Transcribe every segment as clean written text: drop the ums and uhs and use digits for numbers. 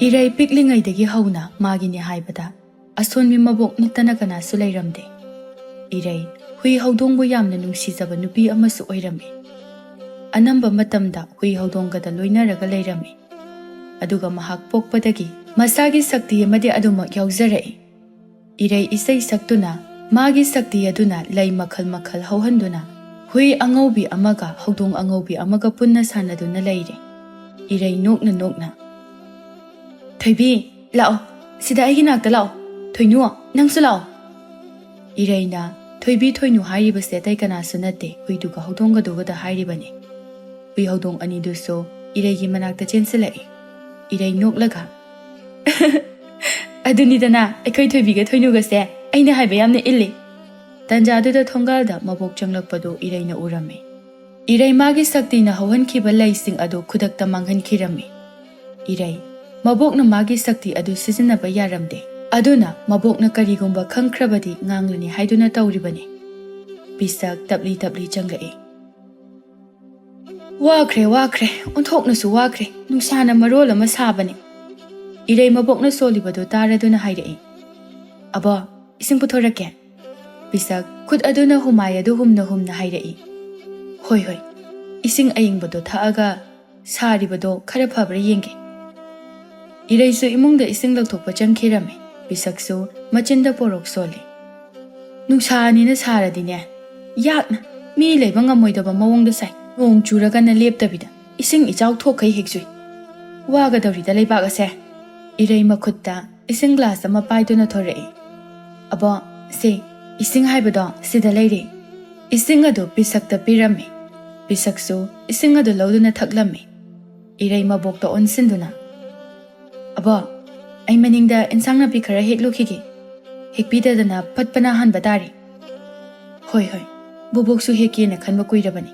Erei piklingaidagi hauna magini haibada asonmi mabok nattana kanasu leiramde. Erei hui haudongbu yamna nungsijaba nupi amasu oirami. Anamba matamda hui haudongada loinaraga leirami. Aduga mahak pokpadagi masagi sakti amadi adumak yauzarei. Erei isai saktuna magi sakti aduna lei makhal makhal hauhanduna hui angaubi amaga haudong angaubi amaga punna sanaduna leire. Erei nokna Thoibi, lao, sida aigi nakta lao, thoinu, nangsu lao. Ereina, thoibi thoinu hairibase tai kanasu natte huiduga haudonga dogada hairibane. Hui haudong aniduso Ereigi manakta chensilai. Erei noklaga. Adunidana, ekoi thoibiga thoinugase, aina haiba yamna illi. Tanjaduda thongalda mabok changlakpado Ereina urame. Erei magi saktina hauhankhiba laising ado khudakta manghankirame. Erei mabok na magi sakti adu sizinaba yaramde. Aduna mabok na karigumba khangkrabadi nganglani haiduna tauribane. Pisak tapli changlai. Wakre, onthoknasu wakre, nungsana marola masabane. Erei mabok na solibado taraduna haidai. Aba, ising puthorake. Pisak khud aduna humayadu humna haidai. Hoi, ising ayingbado thaaga saribado khara phabra yenge. Ereisu imungda ising lathokpa changkhirame. Pisaksu machinda porok soli. Nungsaani na saradine. Yakna mi leiba ngamoidaba mawongda sai. Nong churaga na leptabida. Ising ichaw thokai heksui. Wagadawrida leibak ase. Erei makhutta ising glass ama paiduna thorei. Aba se ising haibado sida leire. Ising ado pisakta pirame. Pisaksu ising ado lauduna thaklame. Erei mabokta onsinduna. Aba, ay maningda insang napi khara heklukigi. Hekpidadana patpana hanba tari. Hoi, buboksu heki na khanba kuirabani.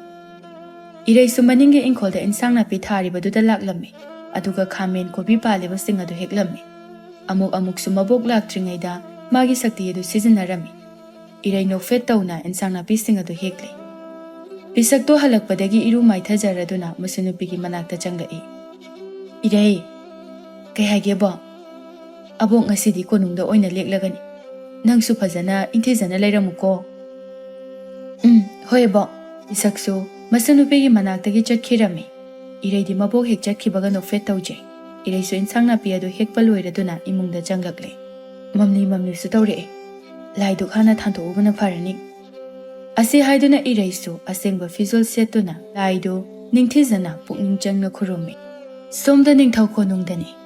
Ereisu maninge ingkolda insang napi tharibaduda laklame. Aduga khamen kobi paleba sing adu heklame. Amuk sumabok laktringaida magi sakti adu sizinarami. Erei nokfet tauna insang napi sing adu hekle. Pisakto halakpadagi iru maithajaraduna masunupigi manakta changai. Erei kay hagebo abok ngasidi konungda oina leklagani nangsu phajana inthijana leiramuko hoyebo isaksu masanupegi manaktagi chakhirame ireidi mabok hek chakhibaga nofet tauje ireisu insangna piadu hekpa loiraduna imungda changlakle mamni su tawre laidu khana thanto ubana pharani ase haiduna ireisu asengba visual setuna laidu ningthijana pukning changna khurumi somda ningthau konungdani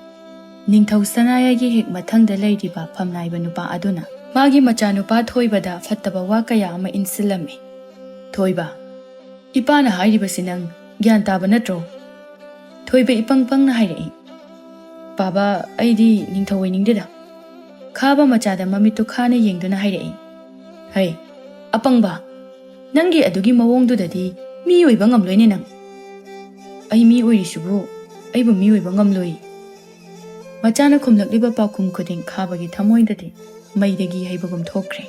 Ningthau sanayagi hek mathangda leiriba phamnaiba nupa aduna magi machanupa thoibada fattaba wa kaya ama insilame. Thoiba ipana hairiba sinang gyan taba natro. Thoiba ipangpang na hairei. Baba aidi ningthau wainingdida. Khaba machada mamito khana yengduna hairei. Hai, apangba. Nangi adugi mawongdudadi mi oiba ngamloine nang. Ai mi oirisubu, aibu mi oiba ngamloi. Machana khumlakliba pakhum khuding khabagi thamoidadi maidagi haibagum thokre.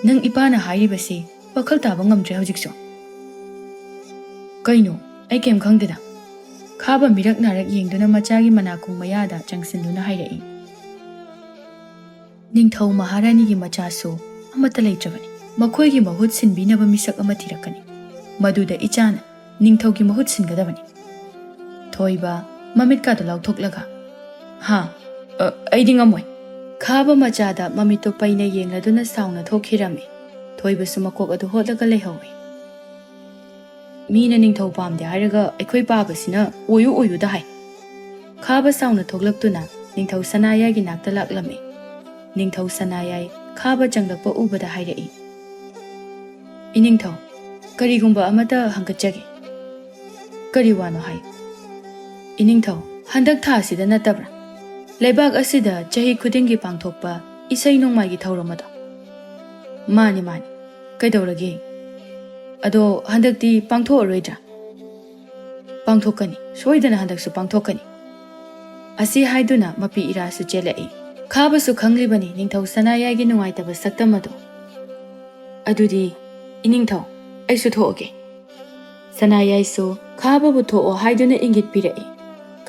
Nang ipana hairibasi wakhal taba ngamdre hojikso. Kaino, ai kem khangdida. Khaba mirak narak yengduna machagi manakung mayada changsinduna hairei. Ningthau maharani gi machasu amata leitrabani. Makhoi gi mahut sinbinaba misak ama thirakani. Maduda ichana ningthau gi mahut singadabani. Thoiba mamit ka dolaw thoklaga. Ha, aidi ngamoi. Khaba machada mamito paina yengladuna sauna thokhirame. Thoibasu makok adu hotlaga leihawi. Mina ningthau pamde haraga aikhoi babasina oyu da hai. Khaba sauna thoklaktuna ningthau sanayagi nakta laklame. Ningthau sanayai khaba changlakpa ubada hairei. Iningthau karigumba amata hangkachage. Kariwano hai. Iningthau handak tha sida natabra. Leibak asida chahi khudingi pangthokpa isai nongmai gi thauramado. Mani kaidawrage. Ado handakti pangtho oroidra. Pangthokani soidana handaksu pangthokani. Asi haiduna mapi irasu chelai. Khabasu khanglibani ningthau sanayagi nungaitaba saktamado. Adudi iningthau aisu thoke. Sanayai so khaba bu tho haiduna ingit pirai.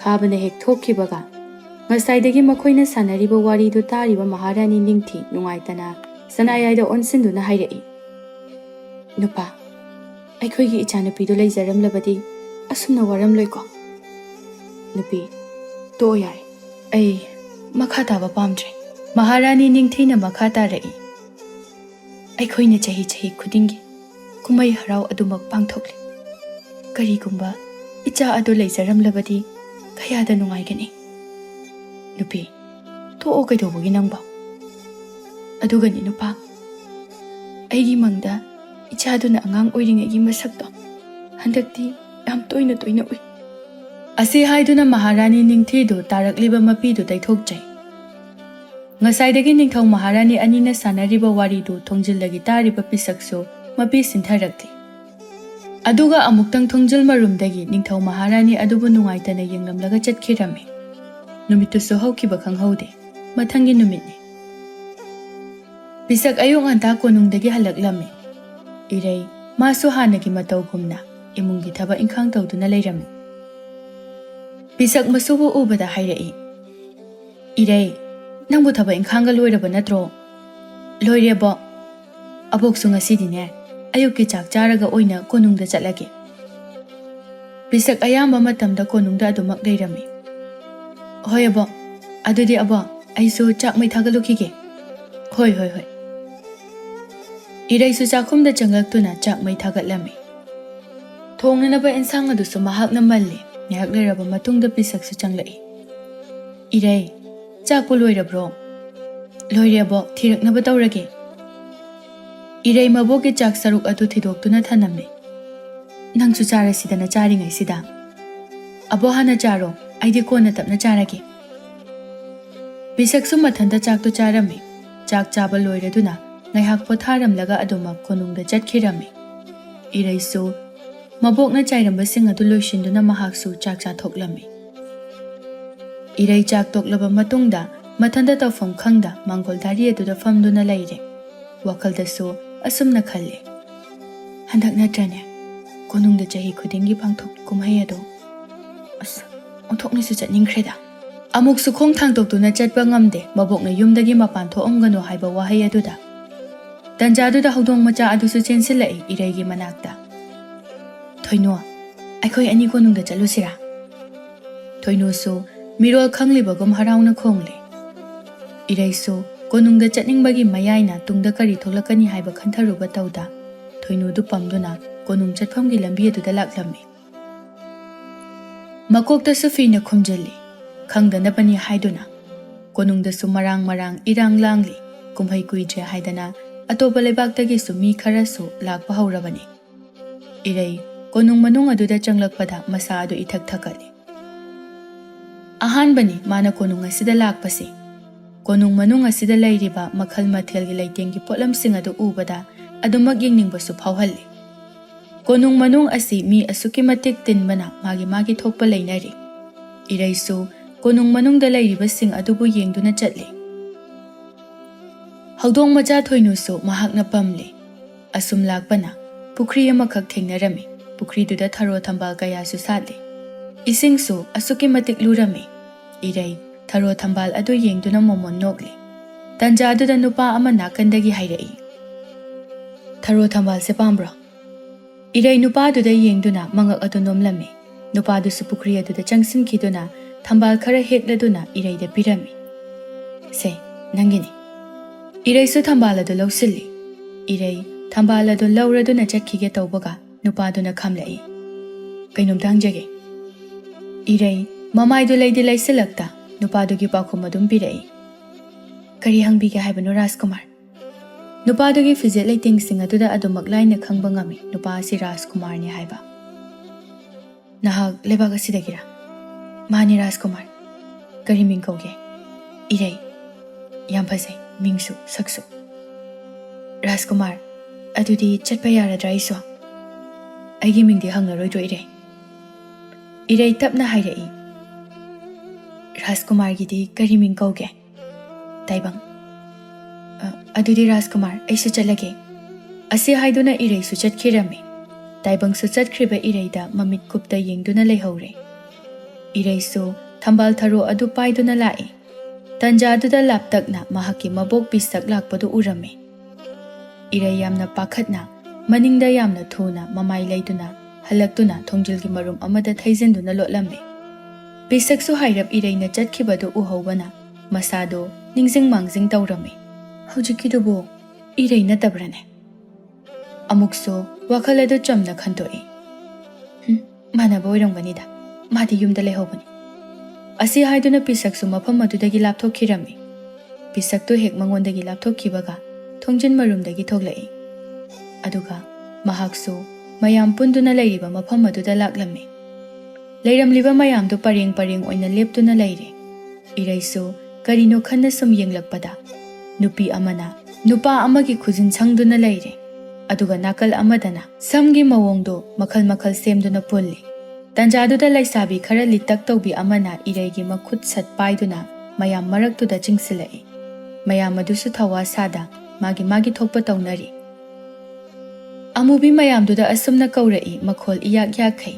Khabana hek thokhibaga Ngasayꯗꯒꯤ ꯃꯈꯣꯏꯅ ꯁꯥꯟꯅꯔꯤꯕ ꯋꯥꯔꯤꯗꯨ ꯇꯥꯔꯤꯕ ꯃꯍꯥꯔꯥꯅꯤ ꯅꯤꯡꯊꯤ ꯅꯨꯡꯉꯥꯏꯇꯅ ꯁꯅꯥꯌꯥꯏꯗ ꯑꯣꯟꯁꯤꯟꯗꯨꯅ ꯍꯥꯏꯔꯛꯏ꯫ ꯅꯨꯄꯥ, ꯑꯩꯈꯣꯏꯒꯤ ꯏꯆꯥꯅꯨꯄꯤꯗꯨ ꯂꯩꯖꯔꯝꯂꯕꯗꯤ ꯑꯁꯨꯝꯅ ꯋꯥꯔꯝꯂꯣꯏꯀꯣ? ꯅꯨꯄꯤ: ꯇꯣꯛꯑꯣ ꯌꯥꯔꯦ, ꯑꯩ ꯃꯈꯥ ꯇꯥꯕ ꯄꯥꯝꯗ꯭ꯔꯦ꯫ ꯃꯍꯥꯔꯥꯅꯤ ꯅꯤꯡꯊꯤꯅ ꯃꯈꯥ ꯇꯥꯔꯛꯏ꯫ ꯑꯩꯈꯣꯏꯅ ꯆꯍꯤ ꯈꯨꯗꯤꯡꯒꯤ ꯀꯨꯝꯍꯩ ꯍꯔꯥꯎ ꯑꯗꯨꯃꯛ ꯄꯥꯡꯊꯣꯛꯂꯤ꯫ ꯀꯔꯤꯒꯨꯝꯕ ꯏꯆꯥ ꯑꯗꯨ ꯂꯩꯖꯔꯝꯂꯕꯗꯤ ꯀꯌꯥꯗ ꯅꯨꯡꯉꯥꯏꯒꯅꯤ꯫ ꯅꯨꯄꯤ: ꯇꯣꯛꯑꯣ ꯀꯩꯗꯧꯕꯒꯤ ꯅꯪꯕꯣ? ꯑꯗꯨꯒꯅꯤ ꯅꯨꯄꯥ, ꯑꯩꯒꯤ ꯃꯪꯗ ꯏꯆꯥꯗꯨꯅ ꯑꯉꯥꯡ ꯑꯣꯏꯔꯤꯉꯩꯒꯤ ꯃꯁꯛꯇꯣ ꯍꯟꯗꯛꯇꯤ ꯌꯥꯝ ꯇꯣꯏꯅ ꯎꯏ꯫ ꯑꯁꯤ ꯍꯥꯏꯗꯨꯅ ꯃꯍꯥꯔꯥꯅꯤ ꯅꯤꯡꯊꯤꯗꯨ ꯇꯥꯔꯛꯂꯤꯕ ꯃꯄꯤꯗꯨ ꯇꯩꯊꯣꯛꯆꯩ꯫ ꯉꯁꯥꯏꯗꯒꯤ ꯅꯤꯡꯊꯧ ꯃꯍꯥꯔꯥꯅꯤ ꯑꯅꯤꯅ ꯁꯥꯟꯅꯔꯤꯕ ꯋꯥꯔꯤꯗꯨ ꯊꯣꯡꯖꯤꯜꯂꯒꯤ ꯇꯥꯔꯤꯕ ꯄꯤꯁꯛꯁꯨ ꯃꯄꯤ ꯁꯤꯟꯊꯔꯛꯂꯤ꯫ ꯑꯗꯨꯒ ꯑꯃꯨꯛꯇꯪ ꯊꯣꯡꯖꯤꯜ ꯃꯔꯨꯝꯗꯒꯤ ꯅꯤꯡꯊꯧ ꯃꯍꯥꯔꯥꯅꯤ ꯑꯗꯨꯕꯨ ꯅꯨꯡꯉꯥꯏꯇꯅ ꯌꯦꯡꯂꯝꯂꯒ ꯆꯠꯈꯤꯔꯝꯃꯤ꯫ ꯅꯨꯃꯤꯠꯇꯨꯁꯨ ꯍꯧꯈꯤꯕ ꯈꯪꯍꯧꯗꯦ꯫ ꯃꯊꯪꯒꯤ ꯅꯨꯃꯤꯠꯅꯤ꯫ ꯄꯤꯁꯛ ꯑꯌꯨꯛ ꯉꯟꯇꯥ ꯀꯣꯅꯨꯡꯗꯒꯤ ꯍꯜꯂꯛꯂꯝꯃꯤ꯫ ꯏꯔꯩ ꯃꯥꯁꯨ ꯍꯥꯟꯅꯒꯤ ꯃꯇꯧꯒꯨꯝꯅ ꯏꯃꯨꯡꯒꯤ ꯊꯕꯛ ꯏꯪꯈꯥꯡ ꯇꯧꯗꯨꯅ ꯂꯩꯔꯝꯃꯤ꯫ ꯄꯤꯁꯛ ꯃꯁꯨꯕꯨ ꯎꯕꯗ ꯍꯥꯏꯔꯛꯏ꯫ ꯏꯔꯩ, ꯅꯪꯕꯨ ꯊꯕꯛ ꯏꯪꯈꯥꯡꯒ ꯂꯣꯏꯔꯕ ꯅꯠꯇ꯭ꯔꯣ? ꯂꯣꯏꯔꯦ ꯑꯕꯣꯛ꯫ ꯑꯕꯣꯛꯁꯨ ꯉꯁꯤꯗꯤꯅꯦ ꯑꯌꯨꯛꯀꯤ ꯆꯥꯛ ꯆꯥꯔꯒ ꯑꯣꯏꯅ ꯀꯣꯅꯨꯡꯗ ꯆꯠꯂꯒꯦ꯫ ꯄꯤꯁꯛ ꯑꯌꯥꯝꯕ ꯃꯇꯝꯗ ꯀꯣꯅꯨꯡꯗ ꯑꯗꯨꯃꯛ ꯂꯩꯔꯝꯃꯤ꯫ ꯍꯣꯏ ꯑꯕꯣꯛ, ꯑꯗꯨꯗꯤ ꯑꯕꯣꯛ ꯑꯩꯁꯨ ꯆꯥꯛ ꯃꯩ ꯊꯥꯒꯠꯂꯨꯈꯤꯒꯦ꯫ ꯍꯣꯏ꯫ ꯏꯔꯩꯁꯨ ꯆꯥꯛꯈꯨꯝꯗ ꯆꯪꯂꯛꯇꯨꯅ ꯆꯥꯛ ꯃꯩ ꯊꯥꯒꯠꯂꯝꯃꯤ꯫ ꯊꯣꯡꯅꯅꯕ ꯑꯦꯟꯁꯥꯡ ꯑꯗꯨꯁꯨ ꯃꯍꯥꯛꯅ ꯃꯜꯂꯤ꯫ ꯉꯥꯏꯍꯥꯛ ꯂꯩꯔꯕ ꯃꯇꯨꯡꯗ ꯄꯤꯁꯛꯁꯨ ꯆꯪꯂꯛꯏ꯫ ꯏꯔꯩ, ꯆꯥꯛꯄꯨ ꯂꯣꯏꯔꯕ꯭ꯔꯣ? ꯂꯣꯏꯔꯦ ꯑꯕꯣꯛ, ꯊꯤꯔꯛꯅꯕ ꯇꯧꯔꯒꯦ꯫ ꯏꯔꯩ ꯃꯕꯣꯛꯀꯤ ꯆꯥꯛ ꯁꯔꯨꯛ ꯑꯗꯨ ꯊꯤꯗꯣꯛꯇꯨꯅ ꯊꯅꯝꯃꯤ꯫ ꯅꯪꯁꯨ ꯆꯥꯔꯁꯤꯗꯅ ꯆꯥꯔꯤꯉꯩꯁꯤꯗ꯫ ꯑꯕꯣꯛ ꯍꯥꯟꯅ ꯆꯥꯔꯣ, ꯑꯩꯗꯤ ꯀꯣꯟꯅ ꯇꯞꯅ ꯆꯥꯔꯒꯦ꯫ ꯄꯤꯁꯛꯁꯨ ꯃꯊꯟꯇ ꯆꯥꯛꯇꯨ ꯆꯥꯔꯝꯃꯤ꯫ ꯆꯥꯛ ꯆꯥꯕ ꯂꯣꯏꯔꯗꯨꯅ ꯉꯥꯏꯍꯥꯛ ꯄꯣꯊꯥꯔꯝꯂꯒ ꯑꯗꯨꯃꯛ ꯀꯣꯅꯨꯡꯗ ꯆꯠꯈꯤꯔꯝꯃꯤ꯫ ꯏꯔꯩꯁꯨ ꯃꯕꯣꯛꯅ ꯆꯥꯏꯔꯝꯕꯁꯤꯡ ꯑꯗꯨ ꯂꯣꯏꯁꯤꯟꯗꯨꯅ ꯃꯍꯥꯛꯁꯨ ꯆꯥꯛ ꯆꯥꯊꯣꯛꯂꯝꯃꯤ꯫ ꯏꯔꯩ ꯆꯥꯛ ꯇꯣꯛꯂꯕ ꯃꯇꯨꯡꯗ ꯃꯊꯟꯇ ꯇꯧꯐꯝ ꯈꯪꯗ ꯃꯥꯡꯒꯣꯜ ꯗꯥꯔꯤ ꯑꯗꯨꯗ ꯐꯝꯗꯨꯅ ꯂꯩꯔꯦ꯫ ꯋꯥꯈꯜꯗꯁꯨ ꯑꯁꯨꯝꯅ ꯈꯜꯂꯤ꯫ ꯍꯟꯗꯛ ꯅꯠꯇ꯭ꯔꯅꯦ ꯀꯣꯅꯨꯡꯗ ꯆꯍꯤ ꯈꯨꯗꯤꯡꯒꯤ ꯄꯥꯡꯊꯣꯛ ꯀꯨꯝꯍꯩ ꯑꯗꯣ? ꯑꯁ, ꯑꯣꯟꯊꯣꯛꯅꯁꯨ ꯆꯠꯅꯤꯡꯈ꯭ꯔꯦꯗ꯫ ꯑꯃꯨꯛꯁꯨ ꯈꯣꯡ ꯊꯥꯡꯗꯣꯛꯇꯨꯅ ꯆꯠꯄ ꯉꯝꯗꯦ ꯃꯕꯣꯛꯅ ꯌꯨꯝꯗꯒꯤ ꯃꯄꯥꯟ ꯊꯣꯛꯑꯝꯒꯅꯨ ꯍꯥꯏꯕ ꯋꯥꯍꯩ ꯑꯗꯨꯗ꯫ ꯇꯟꯖꯥꯗꯨꯗ ꯍꯧꯗꯣꯡ ꯃꯆꯥ ꯑꯗꯨꯁꯨ ꯆꯦꯟꯁꯤꯜꯂꯛꯏ ꯏꯔꯩꯒꯤ ꯃꯅꯥꯛꯇ꯫ ꯊꯣꯏꯅꯣ, ꯑꯩꯈꯣꯏ ꯑꯅꯤ ꯀꯣꯅꯨꯡꯗ ꯆꯠꯂꯨꯁꯤꯔꯥ? ꯊꯣꯏꯅꯣꯁꯨ ꯃꯤꯔꯣꯜ ꯈꯪꯂꯤꯕꯒꯨꯝ ꯍꯔꯥꯎꯅ ꯈꯣꯡꯂꯤ꯫ ꯏꯔꯩꯁꯨ ꯀꯣꯅꯨꯡꯗ ꯆꯠꯅꯤꯡꯕꯒꯤ ꯃꯌꯥꯏꯅ ꯇꯨꯡꯗ ꯀꯔꯤ ꯊꯣꯛꯂꯛꯀꯅꯤ ꯍꯥꯏꯕ ꯈꯟꯊꯔꯨꯕ ꯇꯧꯗ ꯊꯣꯏꯅꯣꯗꯨ ꯄꯝꯗꯨꯅ ꯀꯣꯅꯨꯡ ꯆꯠꯐꯝꯒꯤ ꯂꯝꯕꯤ ꯑꯗꯨꯗ ꯂꯥꯛꯂꯝꯃꯤ꯫ ꯃꯀꯣꯛꯇꯁꯨ ꯐꯤꯅ ꯈꯨꯝꯖꯤꯜꯂꯤ꯫ ꯈꯪꯗꯅꯕꯅꯤ ꯍꯥꯏꯗꯨꯅ ꯀꯣꯅꯨꯡꯗꯁꯨ ꯃꯔꯥꯡ ꯏꯔꯥꯡ ꯂꯥꯡꯂꯤ꯫ ꯀꯨꯝꯍꯩ ꯀꯨꯏꯗ꯭ꯔꯦ ꯍꯥꯏꯗꯅ ꯑꯇꯣꯞꯄ ꯂꯩꯕꯥꯛꯇꯒꯤꯁꯨ ꯃꯤ ꯈꯔꯁꯨ ꯂꯥꯛꯄ ꯍꯧꯔꯕꯅꯤ꯫ ꯏꯔꯩ ꯀꯣꯅꯨꯡ ꯃꯅꯨꯡ ꯑꯗꯨꯗ ꯆꯪꯂꯛꯄꯗ ꯃꯁꯥ ꯑꯗꯨ ꯏꯊꯛ ꯊꯛꯀꯠꯂꯤ꯫ ꯑꯍꯥꯟꯕꯅꯤ ꯃꯥꯅ ꯀꯣꯅꯨꯡ ꯑꯁꯤꯗ ꯂꯥꯛꯄꯁꯤ꯫ ꯀꯣꯅꯨꯡ ꯃꯅꯨꯡ ꯑꯁꯤꯗ ꯂꯩꯔꯤꯕ ꯃꯈꯜ ꯃꯊꯦꯜꯒꯤ ꯂꯩꯇꯦꯡꯒꯤ ꯄꯣꯠꯂꯝꯁꯤꯡ ꯑꯗꯨ ꯎꯕꯗ ꯑꯗꯨꯃꯛ ꯌꯦꯡꯅꯤꯡꯕꯁꯨ ꯐꯥꯎꯍꯜꯂꯤ꯫ ꯀꯣꯅꯨꯡ ꯃꯅꯨꯡ ꯑꯁꯤ ꯃꯤ ꯑꯁꯨꯛꯀꯤ ꯃꯇꯤꯛ ꯇꯤꯟꯕꯅ ꯃꯥꯒꯤ ꯊꯣꯛꯄ ꯂꯩꯅꯔꯤ꯫ ꯏꯔꯩꯁꯨ ꯀꯣꯅꯨꯡ ꯃꯅꯨꯡꯗ ꯂꯩꯔꯤꯕꯁꯤꯡ ꯑꯗꯨꯕꯨ ꯌꯦꯡꯗꯨꯅ ꯆꯠꯂꯤ꯫ ꯍꯧꯗꯣꯡ ꯃꯆꯥ ꯊꯣꯏꯅꯨꯁꯨ ꯃꯍꯥꯛꯅ ꯄꯝꯂꯤ꯫ ꯑꯁꯨꯝ ꯂꯥꯛꯄꯅ ꯄꯨꯈ꯭ꯔꯤ ꯑꯃꯈꯛ ꯊꯦꯡꯅꯔꯝꯃꯤ꯫ ꯄꯨꯈ꯭ꯔꯤꯗꯨꯗ ꯊꯔꯣ ꯊꯝꯕꯥꯜ ꯀꯌꯥꯁꯨ ꯁꯥꯠꯂꯤ꯫ ꯏꯁꯤꯡꯁꯨ ꯑꯁꯨꯛꯀꯤ ꯃꯇꯤꯛ ꯂꯨꯔꯝꯃꯤ꯫ ꯏꯔꯩ ꯊꯔꯣ ꯊꯝꯕꯥꯜ ꯑꯗꯨ ꯌꯦꯡꯗꯨꯅ ꯃꯣꯃꯣꯟ ꯅꯣꯛꯂꯤ꯫ ꯇꯟꯖꯥꯗꯨꯗ ꯅꯨꯄꯥ ꯑꯃ ꯅꯥꯀꯟꯗꯒꯤ ꯍꯥꯏꯔꯛꯏ꯫ ꯊꯔꯣ ꯊꯝꯕꯥꯜꯁꯦ ꯄꯥꯝꯕ꯭ꯔꯣ? ꯏꯔꯩ ꯅꯨꯄꯥꯗꯨꯗ ꯌꯦꯡꯗꯨꯅ ꯃꯉꯛ ꯑꯗꯨ ꯅꯣꯝꯂꯝꯃꯤ꯫ ꯅꯨꯄꯥꯗꯨꯁꯨ ꯄꯨꯈ꯭ꯔꯤ ꯑꯗꯨꯗ ꯆꯪꯁꯤꯟꯈꯤꯗꯨꯅ ꯊꯝꯕꯥꯜ ꯈꯔ ꯍꯦꯛꯂꯗꯨꯅ ꯏꯔꯩꯗ ꯄꯤꯔꯝꯃꯤ꯫ ꯁꯦ, ꯅꯪꯒꯤꯅꯤ꯫ ꯏꯔꯩꯁꯨ ꯊꯝꯕꯥꯜ ꯑꯗꯨ ꯂꯧꯁꯤꯜꯂꯤ꯫ ꯏꯔꯩ ꯊꯝꯕꯥꯜ ꯑꯗꯨ ꯂꯧꯔꯗꯨꯅ ꯆꯠꯈꯤꯒꯦ ꯇꯧꯕꯒ ꯅꯨꯄꯥꯗꯨꯅ ꯈꯝꯂꯛꯏ꯫ ꯀꯩꯅꯣꯝꯇ ꯍꯪꯖꯒꯦ꯫ ꯏꯔꯩ ꯃꯃꯥꯏꯗꯨ ꯂꯩꯗꯤ ꯂꯩꯁꯤꯜꯂꯛꯇ ꯅꯨꯄꯥꯗꯨꯒꯤ ꯄꯥꯎꯈꯨꯝ ꯑꯗꯨꯝ ꯄꯤꯔꯛꯏ꯫ ꯀꯔꯤ ꯍꯪꯕꯤꯒꯦ ꯍꯥꯏꯕꯅꯣ ꯔꯥꯖꯀꯨꯃꯥꯔ? ꯅꯨꯄꯥꯗꯨꯒꯤ ꯐꯤꯖꯦꯠ ꯂꯩꯇꯦꯡꯁꯤꯡ ꯑꯗꯨꯗ ꯑꯗꯨꯃꯛ ꯂꯥꯏꯅ ꯈꯪꯕ ꯉꯝꯃꯤ ꯅꯨꯄꯥ ꯑꯁꯤ ꯔꯥꯖꯀꯨꯃꯥꯔꯅꯤ ꯍꯥꯏꯕ꯫ ꯅꯍꯥꯛ ꯂꯩꯕꯥꯛ ꯑꯁꯤꯗꯒꯤꯔꯥ? ꯃꯥꯅꯤ ꯔꯥꯖꯀꯨꯃꯥꯔ꯫ ꯀꯔꯤ ꯃꯤꯡ ꯀꯧꯒꯦ? ꯏꯔꯩ꯫ ꯌꯥꯝ ꯐꯖꯩ, ꯃꯤꯡꯁꯨ ꯁꯛꯁꯨ꯫ ꯔꯥꯖꯀꯨꯃꯥꯔ, ꯑꯗꯨꯗꯤ ꯆꯠꯄ ꯌꯥꯔꯗ꯭ꯔꯥ ꯑꯩꯁꯨ? ꯑꯩꯒꯤ ꯃꯤꯡꯗꯤ ꯍꯪꯂꯔꯣꯏꯗ꯭ꯔꯣ ꯏꯔꯩ? ꯏꯔꯩ ꯇꯞꯅ ꯍꯥꯏꯔꯛꯏ꯫ ꯔꯥꯖꯀꯨꯃꯥꯔꯒꯤꯗꯤ ꯀꯔꯤ ꯃꯤꯡ ꯀꯧꯒꯦ? ꯇꯥꯏꯕꯪ꯫ ꯑꯗꯨꯗꯤ ꯔꯥꯖꯀꯨꯃꯥꯔ ꯑꯩꯁꯨ ꯆꯠꯂꯒꯦ꯫ ꯑꯁꯤ ꯍꯥꯏꯗꯨꯅ ꯏꯔꯩꯁꯨ ꯆꯠꯈꯤꯔꯝꯃꯤ꯫ ꯇꯥꯏꯕꯪꯁꯨ ꯆꯠꯈ꯭ꯔꯤꯕ ꯏꯔꯩꯗ ꯃꯃꯤꯠ ꯀꯨꯞꯇ ꯌꯦꯡꯗꯨꯅ ꯂꯩꯍꯧꯔꯦ꯫ ꯏꯔꯩꯁꯨ ꯊꯝꯕꯥꯜ ꯊꯔꯣ ꯑꯗꯨ ꯄꯥꯏꯗꯨꯅ ꯂꯥꯛꯏ꯫ ꯇꯟꯖꯥꯗꯨꯗ ꯂꯥꯞꯇꯛꯅ ꯃꯍꯥꯛꯀꯤ ꯃꯕꯣꯛ ꯄꯤꯁꯛ ꯂꯥꯛꯄꯗꯨ ꯎꯔꯝꯃꯤ꯫ ꯏꯔꯩ ꯌꯥꯝꯅ ꯄꯥꯈꯠꯅ ꯃꯅꯤꯡꯗ ꯌꯥꯝꯅ ꯊꯨꯅ ꯃꯃꯥꯏ ꯂꯩꯗꯨꯅ ꯍꯜꯂꯛꯇꯨꯅ ꯊꯣꯡꯖꯤꯜꯒꯤ ꯃꯔꯨꯝ ꯑꯃꯗ ꯊꯩꯖꯤꯟꯗꯨꯅ ꯂꯣꯠꯂꯝꯃꯤ꯫ ꯄꯤꯁꯛꯁꯨ ꯍꯥꯏꯔꯞ ꯏꯔꯩꯅ ꯆꯠꯈꯤꯕꯗꯨ ꯎꯍꯧꯕꯅ ꯃꯁꯥꯗꯣ ꯅꯤꯡꯖꯤꯡ ꯃꯥꯡꯖꯤꯡ ꯇꯧꯔꯝꯃꯤ꯫ ꯍꯧꯖꯤꯛꯀꯤꯗꯨꯕꯨ ꯏꯔꯩ ꯅꯠꯇꯕ꯭ꯔꯅꯦ? ꯑꯃꯨꯛꯁꯨ ꯋꯥꯈꯜ ꯑꯗꯨ ꯆꯝꯅ ꯈꯟꯇꯣꯛꯏ꯫ ꯃꯥꯟꯅꯕ ꯑꯣꯏꯔꯝꯒꯅꯤꯗ, ꯃꯥꯗꯤ ꯌꯨꯝꯗ ꯂꯩꯍꯧꯕꯅꯤ꯫ ꯑꯁꯤ ꯍꯥꯏꯗꯨꯅ ꯄꯤꯁꯛꯁꯨ ꯃꯐꯝ ꯑꯗꯨꯗꯒꯤ ꯂꯥꯞꯊꯣꯛꯈꯤꯔꯝꯃꯤ꯫ ꯄꯤꯁꯛꯇꯨ ꯍꯦꯛ ꯃꯉꯣꯟꯗꯒꯤ ꯂꯥꯞꯊꯣꯛꯈꯤꯕꯒ ꯊꯣꯡꯖꯤꯟ ꯃꯔꯨꯝꯗꯒꯤ ꯊꯣꯛꯂꯛꯏ꯫ ꯑꯗꯨꯒ ꯃꯍꯥꯛꯁꯨ ꯃꯌꯥꯝ ꯄꯨꯟꯗꯨꯅ ꯂꯩꯔꯤꯕ ꯃꯐꯝ ꯑꯗꯨꯗ ꯂꯥꯛꯂꯝꯃꯤ꯫ ꯂꯩꯔꯝꯂꯤꯕ ꯃꯌꯥꯝꯗꯨ ꯄꯔꯦꯡ ꯄꯔꯦꯡ ꯑꯣꯏꯅ ꯂꯦꯞꯇꯨꯅ ꯂꯩꯔꯦ꯫ ꯏꯔꯩꯁꯨ ꯀꯔꯤꯅꯣ ꯈꯟꯅ ꯁꯨꯝ ꯌꯦꯡꯂꯛꯄꯗ ꯅꯨꯄꯤ ꯑꯃꯅ ꯅꯨꯄꯥ ꯑꯃꯒꯤ ꯈꯨꯖꯤꯟ ꯁꯪꯗꯨꯅ ꯂꯩꯔꯦ꯫ ꯑꯗꯨꯒ ꯅꯥꯀꯜ ꯑꯃꯗꯅ ꯁꯝꯒꯤ ꯃꯑꯣꯡꯗꯣ ꯃꯈꯜ ꯃꯈꯜ ꯁꯦꯝꯗꯨꯅ ꯄꯨꯜꯂꯤ꯫ ꯇꯟꯖꯥꯗꯨꯗ ꯂꯩꯁꯥꯕꯤ ꯈꯔ ꯂꯤꯇꯛ ꯇꯧꯕꯤ ꯑꯃꯅ ꯏꯔꯩꯒꯤ ꯃꯈꯨꯠ ꯁꯠ ꯄꯥꯏꯗꯨꯅ ꯃꯌꯥꯝ ꯃꯔꯛꯇꯨꯗ ꯆꯤꯡꯁꯤꯜꯂꯛꯏ꯫ ꯃꯌꯥꯝ ꯑꯗꯨꯁꯨ ꯊꯋꯥ ꯁꯥꯗ ꯃꯥꯒꯤ ꯊꯣꯛꯄ ꯇꯧꯅꯔꯤ꯫ ꯑꯃꯨꯕꯤ ꯃꯌꯥꯝꯗꯨꯗ ꯑꯁꯨꯝꯅ ꯀꯧꯔꯛꯏ ꯃꯈꯣꯜ ꯏꯌꯥꯛ ꯌꯥꯛꯈꯩ꯫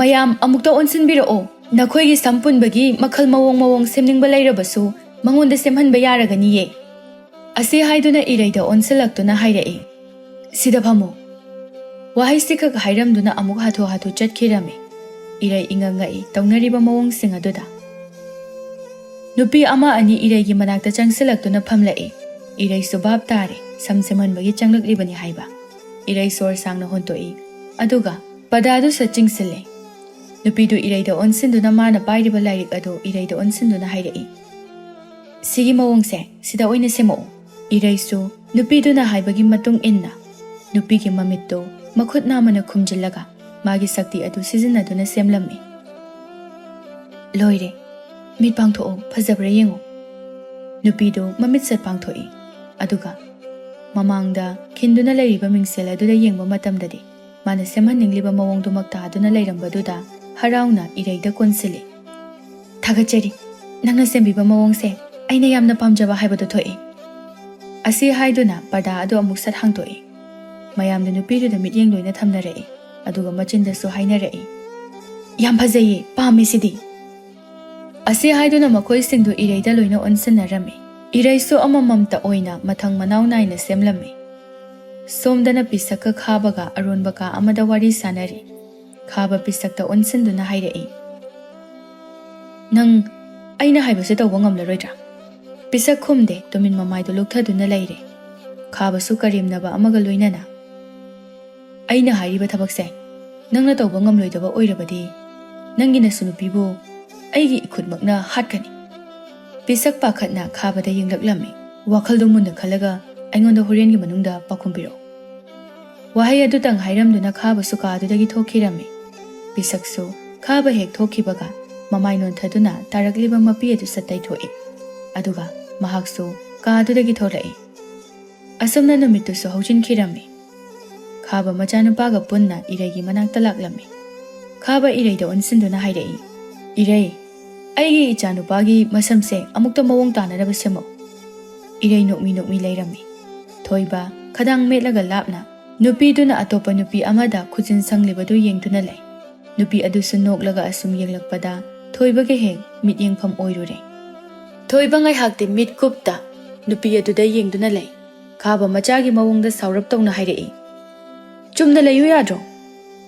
ꯃꯌꯥꯝ ꯑꯃꯨꯛꯇ ꯑꯣꯟꯁꯤꯟꯕꯤꯔꯛꯑꯣ, ꯅꯈꯣꯏꯒꯤ ꯁꯝ ꯄꯨꯟꯕꯒꯤ ꯃꯈꯜ ꯃꯑꯣꯡ ꯁꯦꯝꯅꯤꯡꯕ ꯂꯩꯔꯕꯁꯨ ꯃꯉꯣꯟꯗ ꯁꯦꯝꯍꯟꯕ ꯌꯥꯔꯒꯅꯤꯌꯦ꯫ ꯑꯁꯤ ꯍꯥꯏꯗꯨꯅ ꯏꯔꯩꯗ ꯑꯣꯟꯁꯤꯜꯂꯛꯇꯨꯅ ꯍꯥꯏꯔꯛꯏ꯫ ꯁꯤꯗ ꯐꯝꯃꯨ꯫ ꯋꯥꯍꯩꯁꯤꯈꯛ ꯍꯥꯏꯔꯝꯗꯨꯅ ꯑꯃꯨꯛ ꯍꯥꯊꯨ ꯍꯥꯊꯨ ꯆꯠꯈꯤꯔꯝꯃꯤ꯫ ꯏꯔꯩ ꯏꯉꯛ ꯉꯛꯏ ꯇꯧꯅꯔꯤꯕ ꯃꯑꯣꯡꯁꯤꯡ ꯑꯗꯨꯗ꯫ ꯅꯨꯄꯤ ꯑꯃ ꯑꯅꯤ ꯏꯔꯩꯒꯤ ꯃꯅꯥꯛꯇ ꯆꯪꯁꯤꯜꯂꯛꯇꯨꯅ ꯐꯝꯂꯛꯏ꯫ ꯏꯔꯩꯁꯨ ꯚꯥꯞ ꯇꯥꯔꯦ ꯁꯝ ꯁꯦꯝꯍꯟꯕꯒꯤ ꯆꯪꯂꯛꯂꯤꯕꯅꯤ ꯍꯥꯏꯕ꯫ ꯏꯔꯩ ꯁꯣꯔ ꯁꯥꯡꯅ ꯍꯣꯟꯇꯣꯛꯏ ꯑꯗꯨꯒ ꯄꯗꯥꯗꯨ ꯁꯠ ꯆꯤꯡꯁꯤꯜꯂꯦ꯫ ꯅꯨꯄꯤꯗꯨ ꯏꯔꯩꯗ ꯑꯣꯟꯁꯤꯟꯗꯨꯅ ꯃꯥꯅ ꯄꯥꯏꯔꯤꯕ ꯂꯥꯏꯔꯤꯛ ꯑꯗꯨ ꯏꯔꯩꯗ ꯑꯣꯟꯁꯤꯟꯗꯨꯅ ꯍꯥꯏꯔꯛꯏ꯫ ꯁꯤꯒꯤ ꯃꯑꯣꯡꯁꯦ ꯁꯤꯗ ꯑꯣꯏꯅ ꯁꯦꯝꯃꯛꯑꯣ꯫ ꯏꯔꯩꯁꯨ ꯅꯨꯄꯤꯗꯨꯅ ꯍꯥꯏꯕꯒꯤ ꯃꯇꯨꯡ ꯏꯟꯅ ꯅꯨꯄꯤꯒꯤ ꯃꯃꯤꯠꯇꯨ ꯃꯈꯨꯠ ꯅꯥꯝꯃꯅ ꯈꯨꯝꯖꯤꯜꯂꯒ ꯃꯥꯒꯤ ꯁꯛꯇꯤ ꯑꯗꯨ ꯁꯤꯖꯤꯟꯅꯗꯨꯅ ꯁꯦꯝꯂꯝꯃꯤ꯫ ꯂꯣꯏꯔꯦ, ꯃꯤꯠ ꯄꯥꯡꯊꯣꯛꯑꯣ, ꯐꯖꯕ꯭ꯔꯥ ꯌꯦꯡꯉꯣ꯫ ꯅꯨꯄꯤꯗꯨ ꯃꯃꯤꯠ ꯁꯠ ꯄꯥꯡꯊꯣꯛꯏ꯫ ꯑꯗꯨꯒ ꯃꯃꯥꯡꯗ ꯈꯤꯟꯗꯨꯅ ꯂꯩꯔꯤꯕ ꯃꯤꯡꯁꯦꯜ ꯑꯗꯨꯗ ꯌꯦꯡꯕ ꯃꯇꯝꯗꯗꯤ ꯃꯥꯅ ꯁꯦꯝꯍꯟꯅꯤꯡꯂꯤꯕ ꯃꯑꯣꯡꯗꯨꯃꯛ ꯇꯥꯗꯨꯅ ꯂꯩꯔꯝꯕꯗꯨꯗ ꯍꯔꯥꯎꯅ ꯏꯔꯩꯗ ꯀꯣꯟꯁꯤꯜꯂꯤ꯫ ꯊꯥꯒꯠꯆꯔꯤ, ꯅꯪꯅ ꯁꯦꯝꯕꯤꯕ ꯃꯑꯣꯡꯁꯦ ꯑꯩꯅ ꯌꯥꯝꯅ ꯄꯥꯝꯖꯕ ꯍꯥꯏꯕꯗꯨ ꯊꯣꯛꯏ꯫ ꯑꯁꯤ ꯍꯥꯏꯗꯨꯅ ꯄꯔꯗꯥ ꯑꯗꯨ ꯑꯃꯨꯛ ꯁꯠ ꯍꯥꯡꯇꯣꯛꯏ꯫ ꯃꯌꯥꯝꯅ ꯅꯨꯄꯤꯗꯨꯗ ꯃꯤꯠꯌꯦꯡ ꯂꯣꯏꯅ ꯊꯝꯅꯔꯛꯏ꯫ ꯑꯗꯨꯒ ꯃꯆꯤꯟꯗꯁꯨ ꯍꯥꯏꯅꯔꯛꯏ, ꯌꯥꯝ ꯐꯖꯩꯌꯦ, ꯄꯥꯝꯃꯤ ꯁꯤꯗꯤ꯫ ꯑꯁꯤ ꯍꯥꯏꯗꯨꯅ ꯃꯈꯣꯏꯁꯤꯡꯗꯨ ꯏꯔꯩꯗ ꯂꯣꯏꯅ ꯑꯣꯟꯁꯤꯟꯅꯔꯝꯃꯤ꯫ ꯏꯔꯩꯁꯨ ꯑꯃꯃꯝꯇ ꯑꯣꯏꯅ ꯃꯊꯪ ꯃꯅꯥꯎ ナꯏꯅ ꯁꯦꯝꯂꯝꯃꯤ꯫ ꯁꯣꯝꯗꯅ ꯄꯤꯁꯛꯀ ꯈꯥꯕꯒ ꯑꯔꯣꯟꯕ ꯀꯥ ꯑꯃꯗ ꯋꯥꯔꯤ ꯁꯥꯅꯔꯤ꯫ ꯈꯥꯕ ꯄꯤꯁꯛꯇ ꯑꯣꯟꯁꯤꯟꯗꯨꯅ ꯍꯥꯏꯔꯛꯏ, ꯅꯪ ꯑꯩꯅ ꯍꯥꯏꯕꯁꯦ ꯇꯧꯕ ꯉꯝꯂꯔꯣꯏꯗ꯭ꯔꯥ? ꯄꯤꯁꯛ ꯈꯨꯝꯗꯦ, ꯇꯨꯃꯤꯟ ꯃꯃꯥꯏꯗꯨ ꯂꯨꯞꯊꯗꯨꯅ ꯂꯩꯔꯦ꯫ ꯈꯥꯕꯁꯨ ꯀꯔꯦꯝꯅꯕ ꯑꯃꯒ ꯂꯣꯏꯅꯅ, ꯑꯩꯅ ꯍꯥꯏꯔꯤꯕ ꯊꯕꯛꯁꯦ ꯅꯪꯅ ꯇꯧꯕ ꯉꯝꯂꯣꯏꯗꯕ ꯑꯣꯏꯔꯕꯗꯤ ꯅꯪꯒꯤ ꯅꯁꯨ ꯅꯨꯄꯤꯕꯨ ꯑꯩꯒꯤ ꯏꯈꯨꯠꯃꯛꯅ ꯍꯥꯠꯀꯅꯤ꯫ ꯄꯤꯁꯛ ꯄꯥꯈꯠꯅ ꯈꯥꯕꯗ ꯌꯦꯡꯂꯛꯂꯝꯃꯤ꯫ ꯋꯥꯈꯜꯗꯨ ꯃꯨꯟꯅ ꯈꯜꯂꯒ ꯑꯩꯉꯣꯟꯗ ꯍꯣꯔꯦꯟꯒꯤ ꯃꯅꯨꯡꯗ ꯄꯥꯎꯈꯨꯝ ꯄꯤꯔꯛꯎ꯫ ꯋꯥꯍꯩ ꯑꯗꯨꯇꯪ ꯍꯥꯏꯔꯝꯗꯨꯅ ꯈꯥꯕꯁꯨ ꯀꯥꯗꯨꯗꯒꯤ ꯊꯣꯛꯈꯤꯔꯝꯃꯤ꯫ ꯄꯤꯁꯛꯁꯨ ꯈꯥꯕ ꯍꯦꯛ ꯊꯣꯛꯈꯤꯕꯒ ꯃꯃꯥꯏ ꯅꯣꯟꯊꯗꯨꯅ ꯇꯥꯔꯛꯂꯤꯕ ꯃꯄꯤ ꯑꯗꯨ ꯁꯠ ꯇꯩꯊꯣꯛꯏ꯫ ꯑꯗꯨꯒ ꯃꯍꯥꯛꯁꯨ ꯀꯥꯗꯨꯗꯒꯤ ꯊꯣꯛꯂꯛꯏ꯫ ꯑꯁꯨꯝꯅ ꯅꯨꯃꯤꯠꯇꯨꯁꯨ ꯍꯧꯖꯤꯟꯈꯤꯔꯝꯃꯤ꯫ ꯈꯥꯕ ꯃꯆꯥꯅꯨꯄꯥꯒ ꯄꯨꯟꯅ ꯏꯔꯩꯒꯤ ꯃꯅꯥꯛꯇ ꯂꯥꯛꯂꯝꯃꯤ꯫ ꯈꯥꯕ ꯏꯔꯩꯗ ꯑꯣꯟꯁꯤꯟꯗꯨꯅ ꯍꯥꯏꯔꯛꯏ, ꯏꯔꯩ, ꯑꯩꯒꯤ ꯏꯆꯥꯅꯨꯄꯥꯒꯤ ꯃꯁꯝꯁꯦ ꯑꯃꯨꯛꯇ ꯃꯑꯣꯡ ꯇꯥꯅꯅꯕ ꯁꯦꯝꯃꯛꯎ꯫ ꯏꯔꯩ ꯅꯣꯛꯃꯤ ꯂꯩꯔꯝꯃꯤ꯫ ꯊꯣꯏꯕ ꯈꯗꯥꯡ ꯃꯦꯠꯂꯒ ꯂꯥꯞꯅ ꯅꯨꯄꯤꯗꯨꯅ ꯑꯇꯣꯞꯄ ꯅꯨꯄꯤ ꯑꯃꯗ ꯈꯨꯖꯤꯟ ꯁꯪꯂꯤꯕꯗꯨ ꯌꯦꯡꯗꯨꯅ ꯂꯩ꯫ ꯅꯨꯄꯤ ꯑꯗꯨꯁꯨ ꯅꯣꯛꯂꯒ ꯑꯁꯨꯝ ꯌꯦꯡꯂꯛꯄꯗ ꯊꯣꯏꯕꯒ ꯍꯦꯛ ꯃꯤꯠꯌꯦꯡꯐꯝ ꯑꯣꯏꯔꯨꯔꯦ꯫ ꯊꯣꯏꯕ ꯉꯥꯏꯍꯥꯛꯇꯤ ꯃꯤꯠ ꯀꯨꯞꯇ ꯅꯨꯄꯤ ꯑꯗꯨꯗ ꯌꯦꯡꯗꯨꯅ ꯂꯩ꯫ ꯈꯥꯕ ꯃꯆꯥꯒꯤ ꯃꯑꯣꯡꯗ ꯁꯥꯎꯔꯞ ꯇꯧꯅ ꯍꯥꯏꯔꯛꯏ, ꯆꯨꯝꯅ ꯂꯩꯌꯨ ꯌꯥꯗ꯭ꯔꯣ?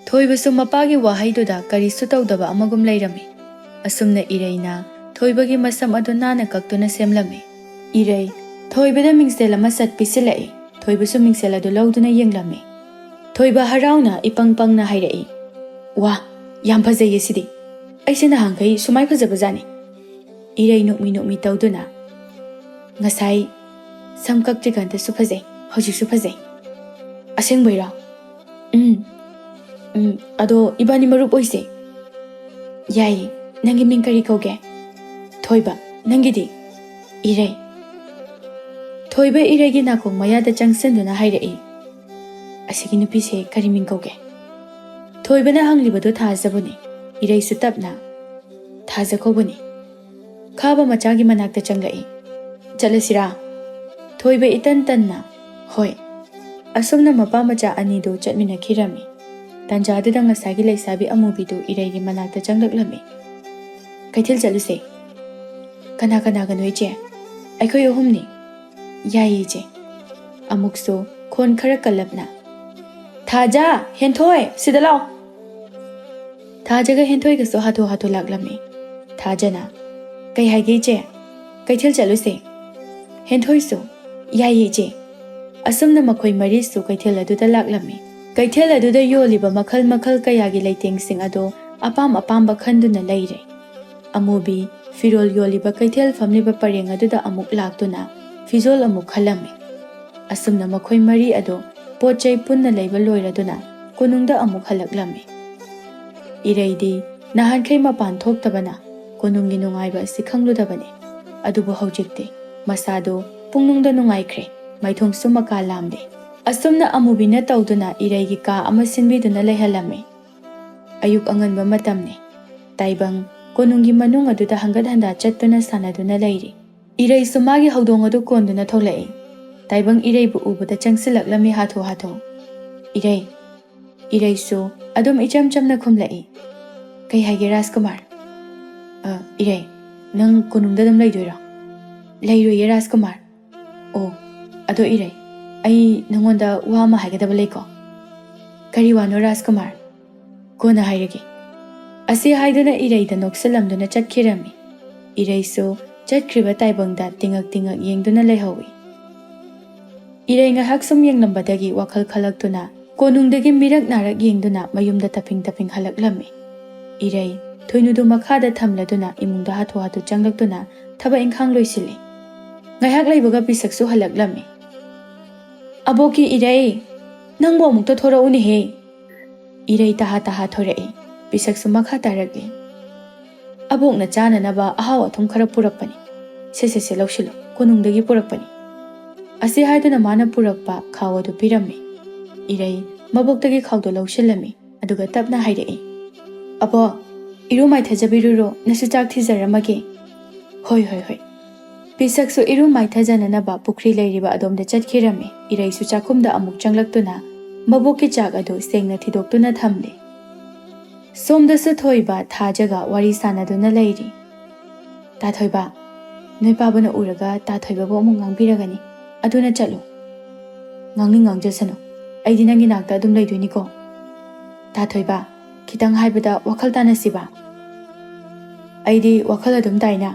ꯊꯣꯏꯕꯁꯨ ꯃꯄꯥꯒꯤ ꯋꯥꯍꯩꯗꯨꯗ ꯀꯔꯤꯁꯨ ꯇꯧꯗꯕ ꯑꯃꯒꯨꯝ ꯂꯩꯔꯝꯃꯤ꯫ ꯑꯁꯨꯝꯅ ꯏꯔꯩꯅ ꯊꯣꯏꯕꯒꯤ ꯃꯁꯝ ꯑꯗꯨ ꯅꯥꯟꯅ ꯀꯛꯇꯨꯅ ꯁꯦꯝꯂꯝꯃꯤ꯫ ꯏꯔꯩ ꯊꯣꯏꯕꯗ ꯃꯤꯡꯁꯦꯜ ꯑꯃ ꯁꯠ ꯄꯤꯁꯤꯜꯂꯛꯏ꯫ ꯊꯣꯏꯕꯁꯨ ꯃꯤꯡꯁꯦꯜ ꯑꯗꯨ ꯂꯧꯗꯨꯅ ꯌꯦꯡꯂꯝꯃꯤ꯫ ꯊꯣꯏꯕ ꯍꯔꯥꯎꯅ ꯏꯄꯪ ꯄꯪꯅ ꯍꯥꯏꯔꯛꯏ, ꯋꯥ, ꯌꯥꯝ ꯐꯖꯩꯌꯦ ꯁꯤꯗꯤ, ꯑꯩꯁꯦ ꯅꯍꯥꯟꯈꯩ ꯁꯨꯃꯥꯏ ꯐꯖꯕꯖꯥꯠꯅꯤ꯫ ꯏꯔꯩ ꯅꯣꯛꯃꯤ ꯇꯧꯗꯨꯅ, ꯉꯁꯥꯏ ꯁꯝ ꯀꯛꯇ꯭ꯔꯤꯀꯥꯟꯗꯁꯨ ꯐꯖꯩ, ꯍꯧꯖꯤꯛꯁꯨ ꯐꯖꯩ꯫ ꯑꯁꯦꯡꯕꯩꯔꯣ? ꯑꯗꯣ ꯏꯕꯥꯅꯤ ꯃꯔꯨꯞ ꯑꯣꯏꯁꯦ꯫ ꯌꯥꯏꯌꯦ, ꯅꯪꯒꯤ ꯃꯤꯡ ꯀꯔꯤ ꯀꯧꯒꯦ? ꯊꯣꯏꯕ, ꯅꯪꯒꯤꯗꯤ? ꯏꯔꯩ꯫ ꯊꯣꯏꯕ ꯏꯔꯩꯒꯤ ꯅꯥꯀꯣꯡ ꯃꯌꯥꯗ ꯆꯪꯁꯤꯟꯗꯨꯅ ꯍꯥꯏꯔꯛꯏ, ꯑꯁꯤꯒꯤ ꯅꯨꯄꯤꯁꯦ ꯀꯔꯤ ꯃꯤꯡ ꯀꯧꯒꯦ? ꯊꯣꯏꯕꯅ ꯍꯪꯂꯤꯕꯗꯨ ꯊꯥꯖꯕꯅꯤ꯫ ꯏꯔꯩꯁꯨ ꯇꯞꯅ, ꯊꯥꯖ ꯀꯧꯕꯅꯤ꯫ ꯈꯥꯕ ꯃꯆꯥꯒꯤ ꯃꯅꯥꯛꯇ ꯆꯪꯂꯛꯏ꯫ ꯆꯠꯂꯁꯤꯔꯥ? ꯊꯣꯏꯕ ꯏꯇꯟ ꯇꯟꯅ, ꯍꯣꯏ꯫ ꯑꯁꯨꯝꯅ ꯃꯄꯥ ꯃꯆꯥ ꯑꯅꯤꯗꯨ ꯆꯠꯃꯤꯟꯅꯈꯤꯔꯝꯃꯤ꯫ ꯇꯟꯖꯥꯗꯨꯗ ꯉꯁꯥꯏꯒꯤ ꯂꯩꯁꯥꯕꯤ ꯑꯃꯨꯕꯤꯗꯨ ꯏꯔꯩꯒꯤ ꯃꯅꯥꯛꯇ ꯆꯪꯂꯛꯂꯝꯃꯤ꯫ ꯀꯩꯊꯦꯜ ꯆꯠꯂꯨꯁꯦ ꯀꯅꯥ ꯀꯅꯥꯒꯅꯣ ꯏꯆꯦ ꯑꯩꯈꯣꯏ ꯑꯍꯨꯝꯅꯤ ꯌꯥꯏꯌꯦ ꯏꯆꯦ ꯑꯃꯨꯛꯁꯨ ꯈꯣꯟ ꯈꯔ ꯀꯜꯂꯞꯅ ꯊꯥꯖ ꯍꯦꯟꯊꯣꯏ ꯁꯤꯗ ꯂꯥꯎ ꯊꯥꯖꯒ ꯍꯦꯟꯊꯣꯏꯒꯁꯨ ꯍꯥꯊꯨ ꯍꯥꯊꯨ ꯂꯥꯛꯂꯝꯃꯤ ꯊꯥꯖꯅ ꯀꯩ ꯍꯥꯏꯒꯦ ꯏꯆꯦ ꯀꯩꯊꯦꯜ ꯆꯠꯂꯨꯁꯦ ꯍꯦꯟꯊꯣꯏꯁꯨ ꯌꯥꯏꯌꯦ ꯏꯆꯦ ꯑꯁꯨꯝꯅ ꯃꯈꯣꯏ ꯃꯔꯤꯁꯨ ꯀꯩꯊꯦꯜ ꯑꯗꯨꯗ ꯂꯥꯛꯂꯝꯃꯤ ꯀꯩꯊꯦꯜ ꯑꯗꯨꯗ ꯌꯣꯜꯂꯤꯕ ꯃꯈꯜ ꯃꯈꯜ ꯀꯌꯥꯒꯤ ꯂꯩꯇꯦꯡꯁꯤꯡ ꯑꯗꯣ ꯑꯄꯥꯝ ꯑꯄꯥꯝꯕ ꯈꯟꯗꯨꯅ ꯂꯩꯔꯦ ꯑꯃꯨꯕꯤ ꯐꯤꯔꯣꯜ ꯌꯣꯜꯂꯤꯕ ꯀꯩꯊꯦꯜ ꯐꯝꯂꯤꯕ ꯄꯔꯦꯡ ꯑꯗꯨꯗ ꯑꯃꯨꯛ ꯂꯥꯛꯇꯨꯅ ꯐꯤꯖꯣꯜ ꯑꯃꯨꯛ ꯈꯜꯂꯝꯃꯤ ꯑꯁꯨꯝꯅ ꯃꯈꯣꯏ ꯃꯔꯤ ꯑꯗꯣ ꯄꯣꯠ ꯆꯩ ꯄꯨꯟꯅ ꯂꯩꯕ ꯂꯣꯏꯔꯗꯨꯅ ꯀꯣꯅꯨꯡꯗ ꯑꯃꯨꯛ ꯍꯜꯂꯛꯂꯝꯃꯤ ꯏꯔꯩꯗꯤ ꯅꯍꯥꯟꯈꯩ ꯃꯄꯥꯟ ꯊꯣꯛꯇꯕꯅ ꯀꯣꯅꯨꯡꯒꯤ ꯅꯨꯡꯉꯥꯏꯕ ꯑꯁꯤ ꯈꯪꯂꯨꯗꯕꯅꯤ ꯑꯗꯨꯕꯨ ꯍꯧꯖꯤꯛꯇꯤ ꯃꯁꯥꯗꯣ ꯄꯨꯡꯅꯨꯡꯗ ꯅꯨꯡꯉꯥꯏꯈ꯭ꯔꯦ ꯃꯩꯊꯣꯡꯁꯨ ꯃꯀꯥ ꯂꯥꯝꯗꯦ ꯑꯁꯨꯝꯅ ꯑꯃꯨꯕꯤꯅ ꯇꯧꯗꯨꯅ ꯏꯔꯩꯒꯤ ꯀꯥ ꯑꯃ ꯁꯤꯟꯕꯤꯗꯨꯅ ꯂꯩꯍꯜꯂꯝꯃꯤ ꯑꯌꯨꯛ ꯑꯉꯟꯕ ꯃꯇꯝꯅꯤ ꯇꯥꯏꯕꯪ ꯀꯣꯅꯨꯡꯒꯤ ꯃꯅꯨꯡ ꯑꯗꯨꯗ ꯍꯪꯒꯠ ꯍꯟꯗꯥ ꯆꯠꯇꯨꯅ ꯁꯥꯟꯅꯗꯨꯅ ꯂꯩꯔꯤ ꯏꯔꯩꯁꯨ ꯃꯥꯒꯤ ꯍꯧꯗꯣꯡ ꯑꯗꯨ ꯀꯣꯟꯗꯨꯅ ꯊꯣꯛꯂꯛꯏ ꯇꯥꯏꯕꯪ ꯏꯔꯩꯕꯨ ꯎꯕꯗ ꯆꯪꯁꯤꯜꯂꯛꯂꯝꯃꯤ ꯍꯥꯊꯨ ꯍꯥꯊꯨ ꯏꯔꯩꯁꯨ ꯑꯗꯨꯝ ꯏꯆꯝ ꯆꯝꯅ ꯈꯨꯝꯂꯛꯏ ꯀꯩ ꯍꯥꯏꯒꯦ ꯔꯥꯖꯀꯨꯃꯥꯔ ꯏꯔꯩ ꯅꯪ ꯀꯣꯅꯨꯡꯗ ꯑꯗꯨꯝ ꯂꯩꯗꯣꯏꯔꯣ ꯂꯩꯔꯣꯏꯌꯦ ꯔꯥꯖꯀꯨꯃꯥꯔ ꯑꯣ ꯑꯗꯣ ꯏꯔꯩ ꯑꯩ ꯅꯉꯣꯟꯗ ꯋꯥ ꯑꯃ ꯍꯥꯏꯒꯗꯕ ꯂꯩꯀꯣ ꯀꯔꯤ ꯋꯥꯅꯣ ꯔꯥꯖꯀꯨꯃꯥꯔ ꯀꯣꯟꯅ ꯍꯥꯏꯔꯒꯦ ꯑꯁꯤ ꯍꯥꯏꯗꯨꯅ ꯏꯔꯩꯗ ꯅꯣꯛꯁꯤꯜꯂꯝꯗꯨꯅ ꯆꯠꯈꯤꯔꯝꯃꯤ ꯏꯔꯩꯁꯨ ꯆꯠꯈ꯭ꯔꯤꯕ ꯇꯥꯏꯕꯪꯗ ꯇꯤꯡꯉꯛ ꯇꯤꯡꯉꯛ ꯌꯦꯡꯗꯨꯅ ꯂꯩꯍꯧꯏ ꯏꯔꯩ ꯉꯥꯏꯍꯥꯛ ꯁꯨꯝ ꯌꯦꯡꯂꯝꯕꯗꯒꯤ ꯋꯥꯈꯜ ꯈꯜꯂꯛꯇꯨꯅ ꯀꯣꯅꯨꯡꯗꯒꯤ ꯃꯤꯔꯛ ꯅꯥꯔꯛ ꯌꯦꯡꯗꯨꯅ ꯃꯌꯨꯝꯗ ꯇꯞꯐꯤꯡ ꯇꯞꯐꯤꯡ ꯍꯜꯂꯛꯂꯝꯃꯤ ꯏꯔꯩ ꯊꯣꯏꯅꯨꯗꯨ ꯃꯈꯥꯗ ꯊꯝꯂꯗꯨꯅ ꯏꯃꯨꯡꯗ ꯍꯥꯊꯨ ꯍꯥꯊꯨ ꯆꯪꯂꯛꯇꯨꯅ ꯊꯕꯛ ꯏꯪꯈꯥꯡ ꯂꯣꯏꯁꯤꯜꯂꯤ ꯉꯥꯏꯍꯥꯛ ꯂꯩꯕꯒ ꯄꯤꯁꯛꯁꯨ ꯍꯜꯂꯛꯂꯝꯃꯤ ꯑꯕꯣꯛꯀꯤ ꯏꯔꯩ ꯅꯪꯕꯨ ꯑꯃꯨꯛꯇ ꯊꯣꯔꯛꯎꯅꯦꯍꯦ ꯏꯔꯩ ꯇꯍꯥ ꯇꯍꯥ ꯊꯣꯔꯛꯏ ꯄꯤꯁꯛꯁꯨ ꯃꯈꯥ ꯇꯥꯔꯛꯂꯤ ꯑꯕꯣꯛꯅ ꯆꯥꯅꯅꯕ ꯑꯍꯥꯎ ꯑꯊꯨꯝ ꯈꯔ ꯄꯨꯔꯛꯄꯅꯤ ꯁꯦ ꯂꯧꯁꯤꯜꯂꯨ ꯀꯣꯅꯨꯡꯗꯒꯤ ꯄꯨꯔꯛꯄꯅꯤ ꯑꯁꯤ ꯍꯥꯏꯗꯨꯅ ꯃꯥꯅ ꯄꯨꯔꯛꯄ ꯈꯥꯎ ꯑꯗꯨ ꯄꯤꯔꯝꯃꯤ ꯏꯔꯩ ꯃꯕꯣꯛꯇꯒꯤ ꯈꯥꯎꯗꯣ ꯂꯧꯁꯤꯜꯂꯝꯃꯤ ꯑꯗꯨꯒ ꯇꯞꯅ ꯍꯥꯏꯔꯛꯏ ꯑꯕꯣꯛ ꯏꯔꯨ ꯃꯥꯏꯊꯖꯕꯤꯔꯨꯔꯣ ꯅꯁꯨ ꯆꯥꯛ ꯊꯤꯖꯔꯝꯃꯒꯦ ꯍꯣꯏ ꯄꯤꯁꯛꯁꯨ ꯏꯔꯨ ꯃꯥꯏꯊꯖꯅꯅꯕ ꯄꯨꯈ꯭ꯔꯤ ꯂꯩꯔꯤꯕ ꯑꯗꯣꯝꯗ ꯆꯠꯈꯤꯔꯝꯃꯤ ꯏꯔꯩꯁꯨ ꯆꯥꯛꯈꯨꯝꯗ ꯑꯃꯨꯛ ꯆꯪꯂꯛꯇꯨꯅ ꯃꯕꯣꯛꯀꯤ ꯆꯥꯛ ꯑꯗꯨ ꯁꯦꯡꯅ ꯊꯤꯗꯣꯛꯇꯨꯅ ꯊꯝꯂꯤ ꯁꯣꯝꯗꯁꯨ ꯊꯣꯏꯕ ꯊꯥꯖꯒ ꯋꯥꯔꯤ ꯁꯥꯟꯅꯗꯨꯅ ꯂꯩꯔꯤ ꯇꯥꯊꯣꯏꯕ ꯅꯣꯏ ꯄꯥꯕꯨꯅ ꯎꯔꯒ ꯇꯥꯊꯣꯏꯕꯕꯨ ꯑꯃꯨꯛ ꯉꯥꯡꯕꯤꯔꯒꯅꯤ ꯑꯗꯨꯅ ꯆꯠꯂꯨ ꯉꯥꯡꯖꯁꯅꯨ ꯑꯩꯗꯤ ꯅꯪꯒꯤ ꯅꯥꯛꯇ ꯑꯗꯨꯝ ꯂꯩꯗꯣꯏꯅꯤꯀꯣ ꯇꯥꯊꯣꯏꯕ ꯈꯤꯇꯪ ꯍꯥꯏꯕꯗ ꯋꯥꯈꯜ ꯇꯥꯅꯁꯤꯕ ꯑꯩꯗꯤ ꯋꯥꯈꯜ ꯑꯗꯨꯝ ꯇꯥꯏꯅ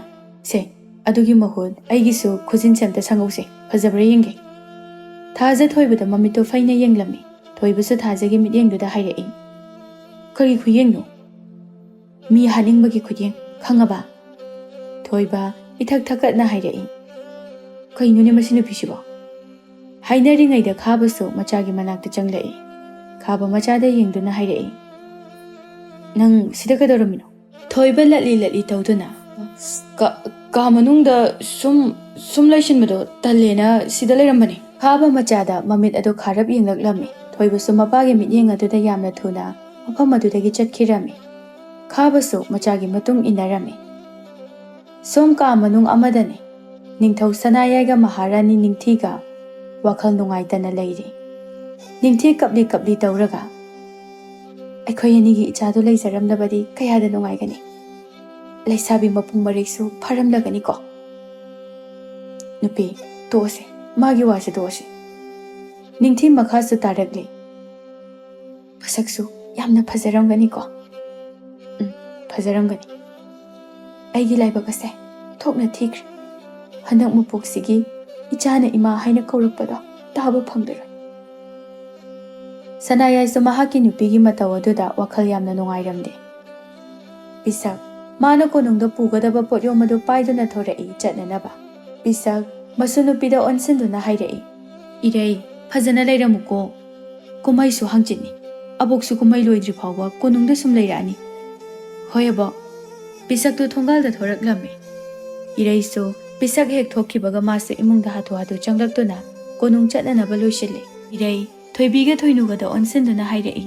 ꯁꯦ ꯑꯗꯨꯒꯤ ꯃꯍꯨꯠ ꯑꯩꯒꯤꯁꯨ ꯈꯨꯖꯤꯟꯁꯦ ꯑꯝꯇ ꯁꯪꯍꯧꯁꯦ ꯐꯖꯕ꯭ꯔꯥ ꯌꯦꯡꯒꯦ ꯊꯥꯖ ꯊꯣꯏꯕꯗ ꯃꯃꯤꯠꯇꯨ ꯐꯩꯅ ꯌꯦꯡꯂꯝꯃꯤ ꯊꯣꯏꯕꯁꯨ ꯊꯥꯖꯒꯤ ꯃꯤꯠꯌꯦꯡꯗꯨꯗ ꯍꯥꯏꯔꯛꯏ ꯀꯔꯤ ꯈꯨꯌꯦꯡꯅꯣ ꯃꯤ ꯍꯥꯠꯅꯤꯡꯕꯒꯤ ꯈꯨꯌꯦꯡ ꯈꯪꯉꯕ ꯊꯣꯏꯕ ꯏꯊꯛ ꯊꯛꯀꯠꯅ ꯍꯥꯏꯔꯛꯏ ꯀꯩꯅꯣꯅꯦ ꯃꯁꯤ ꯅꯨꯄꯤꯁꯤꯕꯣ ꯍꯥꯏꯅꯔꯤꯉꯩꯗ ꯈꯥꯕꯁꯨ ꯃꯆꯥꯒꯤ ꯃꯅꯥꯛꯇ ꯆꯪꯂꯛꯏ ꯈꯥꯕ ꯃꯆꯥꯗ ꯌꯦꯡꯗꯨꯅ ꯍꯥꯏꯔꯛꯏ ꯅꯪ ꯁꯤꯗ ꯀꯩꯗꯧꯔꯝꯃꯤꯅꯣ ꯊꯣꯏꯕ ꯂꯠꯂꯤ ꯇꯧꯗꯨꯅ ꯀꯥ ꯃꯅꯨꯡꯗ ꯁꯨꯝ ꯂꯩꯁꯤꯟꯕꯗꯣ ꯇꯜꯂꯦꯅ ꯁꯤꯗ ꯂꯩꯔꯝꯕꯅꯤ ꯈꯥꯕ ꯃꯆꯥꯗ ꯃꯃꯤꯠ ꯑꯗꯨ ꯈꯥꯔꯞ ꯌꯦꯡꯂꯛꯂꯝꯃꯤ ꯊꯣꯏꯕꯁꯨ ꯃꯄꯥꯒꯤ ꯃꯤꯠꯌꯦꯡ ꯑꯗꯨꯗ ꯌꯥꯝꯅ ꯊꯨꯅ ꯃꯐꯝ ꯑꯗꯨꯗꯒꯤ ꯆꯠꯈꯤꯔꯝꯃꯤ ꯈꯥꯕꯁꯨ ꯃꯆꯥꯒꯤ ꯃꯇꯨꯡ ꯏꯟꯅꯔꯝꯃꯤ ꯁꯣꯝ ꯀꯥ ꯃꯅꯨꯡ ꯑꯃꯗꯅꯤ ꯅꯤꯡꯊꯧ ꯁꯅꯥꯌꯥꯏꯒ ꯃꯍꯥꯔꯥꯅꯤ ꯅꯤꯡꯊꯤꯒ ꯋꯥꯈꯜ ꯅꯨꯡꯉꯥꯏꯇꯅ ꯂꯩꯔꯤ ꯅꯤꯡꯊꯤ ꯀꯞꯂꯤ ꯇꯧꯔꯒ ꯑꯩꯈꯣꯏ ꯑꯅꯤꯒꯤ ꯏꯆꯥꯗꯨ ꯂꯩꯖꯔꯝꯂꯕꯗꯤ ꯀꯌꯥꯗ ꯅꯨꯡꯉꯥꯏꯒꯅꯤ ꯂꯩꯁꯥꯕꯤ ꯃꯄꯨꯡ ꯃꯔꯩꯁꯨ ꯐꯔꯝꯂꯒꯅꯤꯀꯣ ꯅꯨꯄꯤ ꯇꯣꯛꯑꯁꯤ ꯃꯥꯒꯤ ꯋꯥꯁꯤ ꯇꯣꯛꯑꯁꯤ ꯅꯤꯡꯊꯤ ꯃꯈꯥꯁꯨ ꯇꯥꯔꯛꯂꯤ ꯃꯁꯛꯁꯨ ꯌꯥꯝꯅ ꯐꯖꯔꯝꯒꯅꯤꯀꯣ ꯐꯖꯔꯝꯒꯅꯤ ꯑꯩꯒꯤ ꯂꯥꯏꯕꯛ ꯑꯁꯦ ꯊꯣꯛꯅ ꯊꯤꯈ꯭ꯔꯦ ꯍꯟꯗꯛ ꯃꯄꯣꯛꯁꯤꯒꯤ ꯏꯆꯥꯅ ꯏꯃꯥ ꯍꯥꯏꯅ ꯀꯧꯔꯛꯄꯗꯣ ꯇꯥꯕ ꯐꯪꯂꯔꯣꯏ ꯁꯅꯥꯌꯥꯏꯁꯨ ꯃꯍꯥꯛꯀꯤ ꯅꯨꯄꯤꯒꯤ ꯃꯇꯧ ꯑꯗꯨꯗ ꯋꯥꯈꯜ ꯌꯥꯝꯅ ꯅꯨꯡꯉꯥꯏꯔꯝꯗꯦ ꯄꯤꯁꯛ ꯃꯥꯅ ꯀꯣꯅꯨꯡꯗ ꯄꯨꯒꯗꯕ ꯄꯣꯠꯌꯣꯝ ꯑꯗꯨ ꯄꯥꯏꯗꯨꯅ ꯊꯣꯔꯛꯏ ꯆꯠꯅꯅꯕ ꯄꯤꯁꯛ ꯃꯁꯨ ꯅꯨꯄꯤꯗ ꯑꯣꯟꯁꯤꯟꯗꯨꯅ ꯍꯥꯏꯔꯛꯏ ꯏꯔꯩ ꯐꯖꯅ ꯂꯩꯔꯝꯃꯨꯀꯣ ꯀꯨꯝꯍꯩꯁꯨ ꯍꯪꯆꯤꯠꯅꯤ ꯑꯕꯣꯛꯁꯨ ꯀꯨꯝꯍꯩ ꯂꯣꯏꯗ꯭ꯔꯤ ꯐꯥꯎꯕ ꯀꯣꯅꯨꯡꯗ ꯁꯨꯝ ꯂꯩꯔꯛꯑꯅꯤ ꯍꯣꯏ ꯑꯕꯣꯛ ꯄꯤꯁꯛꯇꯨ ꯊꯣꯡꯒꯥꯜꯗ ꯊꯣꯔꯛꯂꯝꯃꯤ ꯏꯔꯩꯁꯨ ꯄꯤꯁꯛ ꯍꯦꯛ ꯊꯣꯛꯈꯤꯕꯒ ꯃꯥꯁꯨ ꯏꯃꯨꯡꯗ ꯍꯥꯊꯨ ꯍꯥꯊꯨ ꯆꯪꯂꯛꯇꯨꯅ ꯀꯣꯅꯨꯡ ꯆꯠꯅꯅꯕ ꯂꯣꯏꯁꯤꯜꯂꯤ ꯏꯔꯩ ꯊꯣꯏꯕꯤꯒ ꯊꯣꯏꯅꯨꯒꯗ ꯑꯣꯟꯁꯤꯟꯗꯨꯅ ꯍꯥꯏꯔꯛꯏ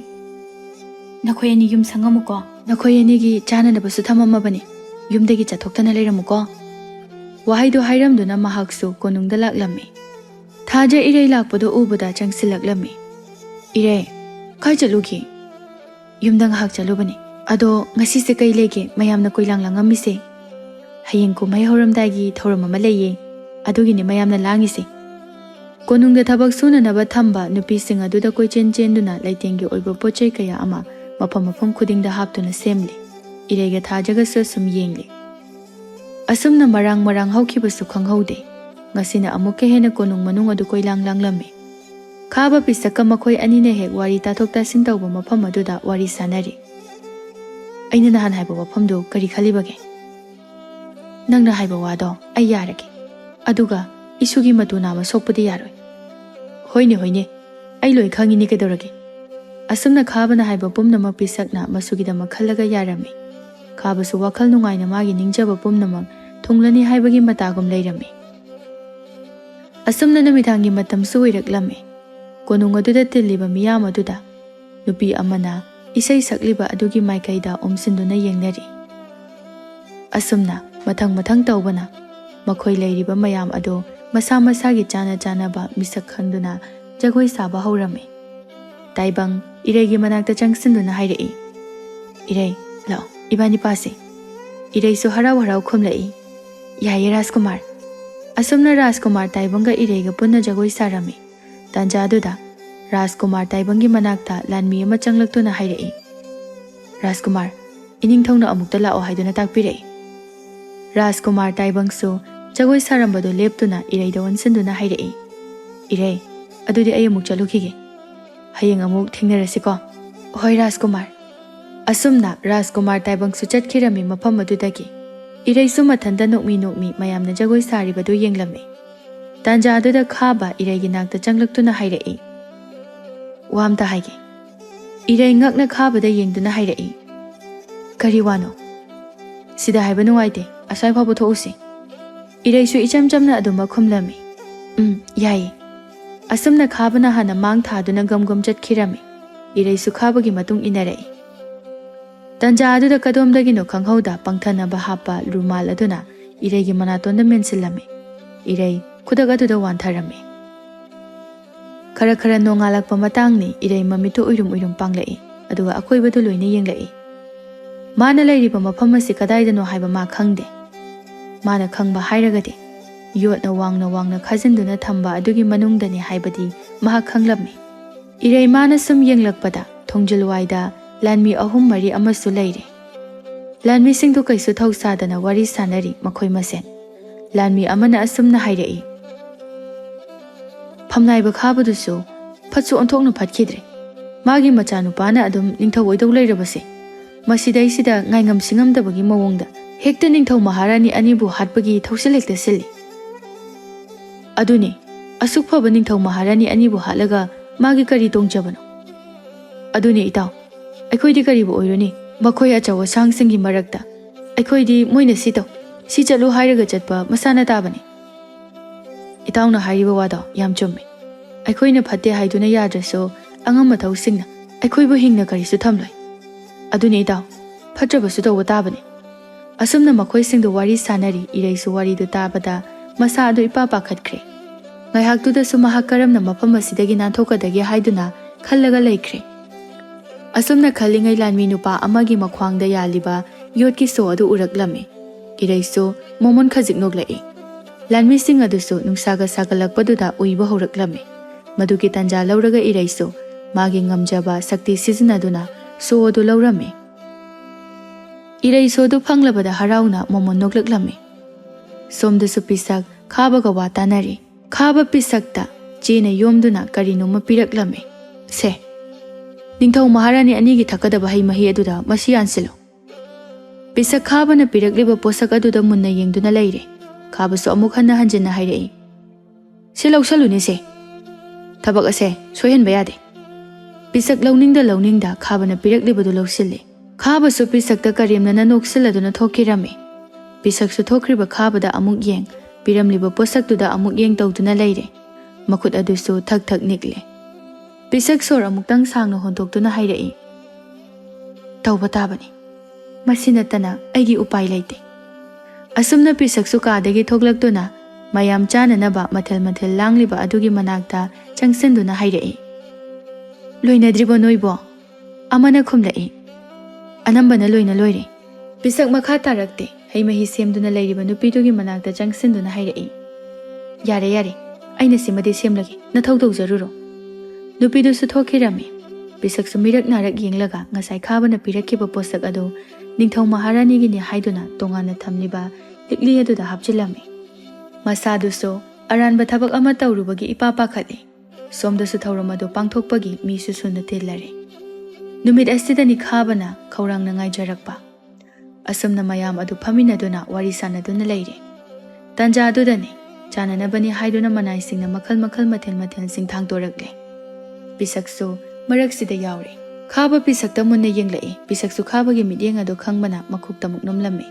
ꯅꯈꯣꯏ ꯑꯅꯤ ꯌꯨꯝ ꯁꯪꯉꯝꯃꯨꯀꯣ ꯅꯈꯣꯏ ꯑꯅꯤꯒꯤ ꯆꯥꯅꯅꯕꯁꯨ ꯊꯝꯃꯝꯃꯕꯅꯤ ꯌꯨꯝꯗꯒꯤ ꯆꯠꯊꯣꯛꯇꯅ ꯂꯩꯔꯝꯃꯨꯀꯣ ꯋꯥꯍꯩꯗꯨ ꯍꯥꯏꯔꯝꯗꯨꯅ ꯃꯍꯥꯛꯁꯨ ꯀꯣꯅꯨꯡꯗ ꯂꯥꯛꯂꯝꯃꯤ ꯊꯥꯖ ꯏꯔꯩ ꯂꯥꯛꯄꯗꯨ ꯎꯕꯗ ꯆꯪꯁꯤꯜꯂꯛꯂꯝꯃꯤ ꯏꯔꯩ ꯀꯥꯏ ꯆꯠꯂꯨꯈꯤ ꯌꯨꯝꯗ ꯉꯥꯏꯍꯥꯛ ꯆꯠꯂꯨꯕꯅꯤ Ado ngasise kai lege mayamna koilang langamise. Hayeng ko may horamdagi thoram ama leye. Adugini mayamna langise. Konungda thabak sunanaba thamba nupising aduda koi chen duna laitengi oiba pochai kaya ama mafam khudingda haptuna semle. Irega thajaga sum yengle. Asumna marang haukibasu khanghaude. Ngasina amuke hena konung manung adu koilang langlame. Khaba pisaka makhoi anine hek wari tathok tasin tawba mafam aduda wari sanari. Aina nahan haiba wafamdu kari khalibage. Nangna haiba wado ay yarage. Aduga isugi matu nama sokpadi yaroi. Hoine ay loi khangini kedorage. Asumna khaba na haiba pumna mapisakna masugida makhalaga yarame. Khaba su wakal nungaina magi ningjaba pumna mag thunglani haibagi matagum leirame. Asumna namithangi matam su oiraklame. Konung aduda tilliba miyam aduda nupi amana isai sakliba adugi maikaida omsinduna yengnari. Asumna mathang tawbana makhoi leiriba mayam ado masa masagi chana ba misak khanduna jagoi saba haurame. Taibang Iregi manakta changsinduna hairei. Irei lao ibani pase. Irei su harau khumlai. Yaye Rajkumar. Asumna Rajkumar taibanga Irega punna jagoi sarame. Tanja aduda Rajkumar taibangi manakta lanmi ama changlaktuna hairei. Rajkumar ining thongna amukta lao haiduna takpirei. Rajkumar taibangsu jagoi sarambado leptuna Irei da wansinduna hairei. Irei adudi ay amuk chalukhige. Hayeng amuk thingnarasiko. Hoi Rajkumar. Asumna Rajkumar taibangsu chatkirami mafam adudagi. Irei su mathanda nokmi mayamna jagoi saribadu yenglame. Tanja aduda khaba Iregi nakta changlaktuna hairei. Wamta haige. Irei ngakna khabada yengduna hairei. Kari wano. Sida haiba nungaite asai phabu thousi. Irei su icham chamna aduma khumlami. Yayi. Asumna khabana hana mang thaduna gam chatkirami. Irei su khabagi matung inarei. Tanja aduda kadomdagino khanghauda pangthana bahapa rumal aduna Iregi manatonda mensilame. Irei kudak aduda wantharame. Khara nongalakpa matangni Irei mamitu uirum panglai. Aduga akoibadu loina yenglai. Mana lairiba mafam asi kadaidano haiba ma khangde. Mana khangba hairagade. Yotna wangna khazinduna thamba adugi manungdani haibadi maha khanglame. Irei mana sum yenglakpada thongjilwaida lanmi ahum mari amasu leire. Lanmi singdu kaisu thausadana wari sanari makhoi masen. Lanmi amana asumna hairei. Phamnaiba khabadusu phatsu onthokna phatkidre. Magi machanupana adum ningthau oidau leirabase. Masidai sida ngaingam singamdabagi mawongda hekta ningthau maharani anibu hatpagi thausilekta silli. Aduni asuk phaba ningthau maharani anibu halaga magi kari tongchabano. Aduni itaw aikhoidi karibu oironi makhoi achawa sangsingi marakta. Aikhoidi moina sitaw si chalu hairaga chatpa masana tabani. Itawna hairiba wado yam chumme. Aikhoina phatte haiduna yadraso angam mathau singna aikhoibu hingna karisu thamloi. Aduni itaw phatrabasu tawa tabani. Asumna makhoi singdu wari sanari Irei su wari du tabada masa adu ipa pakhatkre. Ngaihaktuda su mahakaramna mafam asidagi nanthokadagi haiduna khallaga leikre. Asumna khallingai lanmi nupa amagi makhwangda yaliba yotki so adu uraklame. Irei su momon khajik noklai. Lanmi sing adusu nungsaga sagalakpaduda uiba horaklame. Maduki tanja lauraga Irei su magi ngamjaba sakti sizinaduna so adu laurame. Irei so du phanglabada harauna momon noklaklame. Somdasu pisak khabaga watanari. Khaba pisakta chena yomduna karinoma piraklame. Se ningthau maharani anigi thakadaba hai mahi aduda masi ansilo. Pisak khabana pirakliba posak aduda munna yengduna leire. Khabasu amuk hanna hanjina hairei. Se lausaluni se. Thabak ase sohenba yade. Pisak launingda khabana piraklibadu lausille. Khabasu pisakta karimna nanoksilladuna thokirame. Pisak su thokriba khabada amuk yeng. Piramliba posaktuda amuk yeng tawduna leire. Makut adusu thak nikle. Pisak sor amuktang sangna hontoktuna hairei. Tawba tabani. Masinatana aigi upai leite. Asumna pisak su kadagi thoklaktuna mayam chananaba mathel langliba adugi manakta changsinduna hairei. Loinadriba noibo amana khumlai. Anambana loina loire. Pisak makha tarakte. Hei mahi semduna lairiba nupidugi manakta changsinduna hairei. Yare yare. Aina simade semlage. Nathau tawjaruro. Nupidusu thokirami. Pisak sumirak narak yenglaga ngasai khabana pirakkiba posak ado Ningthau Maharani ni haiduna tongana thamliba likli aduda hapchilami. Masaduso aranba thabak ama tawrubagi ipapa khade. Somdasu thauramado pangthokpagi mi susuna tillare. Numit asidani khabana khaurang nangai jarakpa. Asumna mayam adu phaminaduna wari sanaduna leire. Tanja adudani chananabani haiduna manai singna makhal mathel sing thangtorakle. Pisakso maraksida yaure. Khaba pisakta munna yenglai. Pisaksu khabagi midyeng adu khangbana makhukta muknomlame.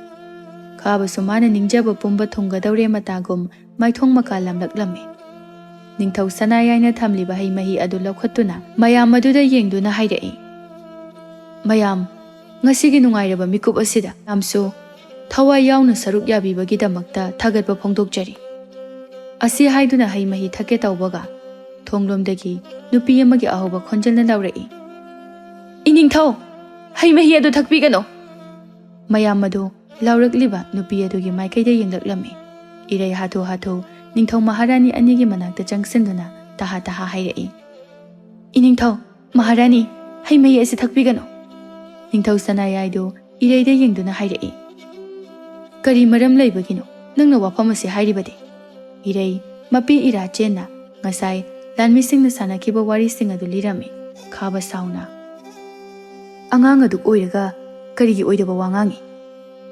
Khaba sumana ningjaba pumba thunga daure matagum maithong makalam laklame. Ningthau sanayaina thamliba hei mahi adu lokhatuna mayam aduda yengduna hairei. Mayam ngasigi nungairaba mikup asida amso thawai yauna saruk yabibagi damakta thagatba phongdokjari. Asi haiduna hei mahi thake tawbaga thonglomdagi nupi amagi ahoba khonjalna laurei. Iningthau hei mahi adu thakpigano. Mayam adu laurakliba nupi adugi maikaida yenglaklame. Erei hatho Ningthau Maharani anigi manakta changsinduna taha hairei. Iningthau Maharani hei mahi asi thakpigano. Ningthau sanayaido ireida yengduna hairei. Kari maram leibagino nangna wafam asi hairibadi. Erei mapi ira chenna ngasai lanmisingna sanakiba warising adu lirame khaba sauna. Angang adu oiraga karigi oidaba wangangi.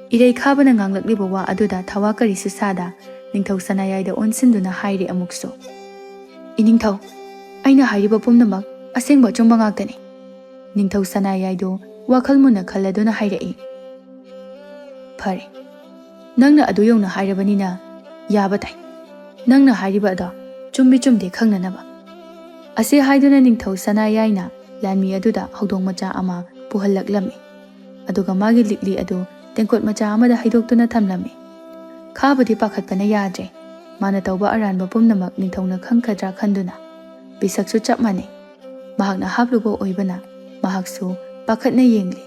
Erei khabana nganglakliba wa aduda thawa kari susada Ningthau sanayaida onsinduna haire amukso. Iningthau aina hairiba pumnamak asengba chungba ngaktani. Ningthau sanayaido wakhal muna khaladuna hairei. Phare nangna adu yongna hairabanina yaba tai. Nangna hairiba ado chumbi chumde khangnanaba. Ase haiduna Ningthau sanayaina lanmi aduda hawdong macha ama puhallaklame. Aduga magi likli adu tengkot macha amada haidoktuna thamlame. Khabadi pakhatpana yadre. Mana tawba aranba pumnamak Ningthauna khangkhadra khanduna. Bisaksu chap mane. Mahakna haplubo oibana. Mahaksu pakhatna yengli.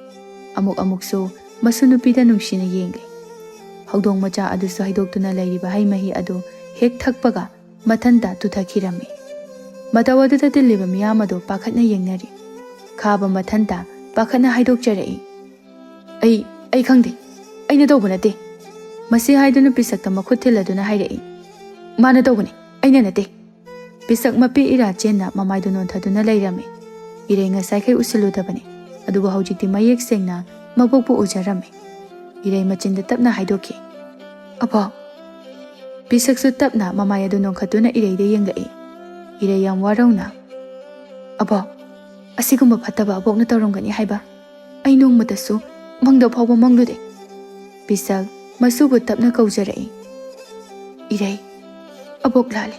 Amuksu masu nupida nungshina yengli. Hawdong macha adusu haidoktuna lairiba hei mahi adu hek thakpaga mathanta tuthakhirame. Mataw aduda tilliba miyam adu pakhatna yengnari. Khaba mathanta pakhatna haidokjarei. Ai khangde. Aina tawba nate. Masi haiduna pisakta makhut thiladuna hairei. Mana tawbani aina nate. Pisak mapi ira chenna mamaidu nontaduna leirame. Erei ngasai khai usiludabani. Aduga haujikti mayek sengna mabokpu ujarame. Erei machinda tapna haidoki. Apa pisaksu tapna mamai adu nonkhatuna ereida yenglai. Erei yam warauna. Apa asigumba phattaba abokna tawramgani haiba. Ai nongmatasu mangda phawba manglude. Pisak masubu tapna kaujarei. Erei abok lale.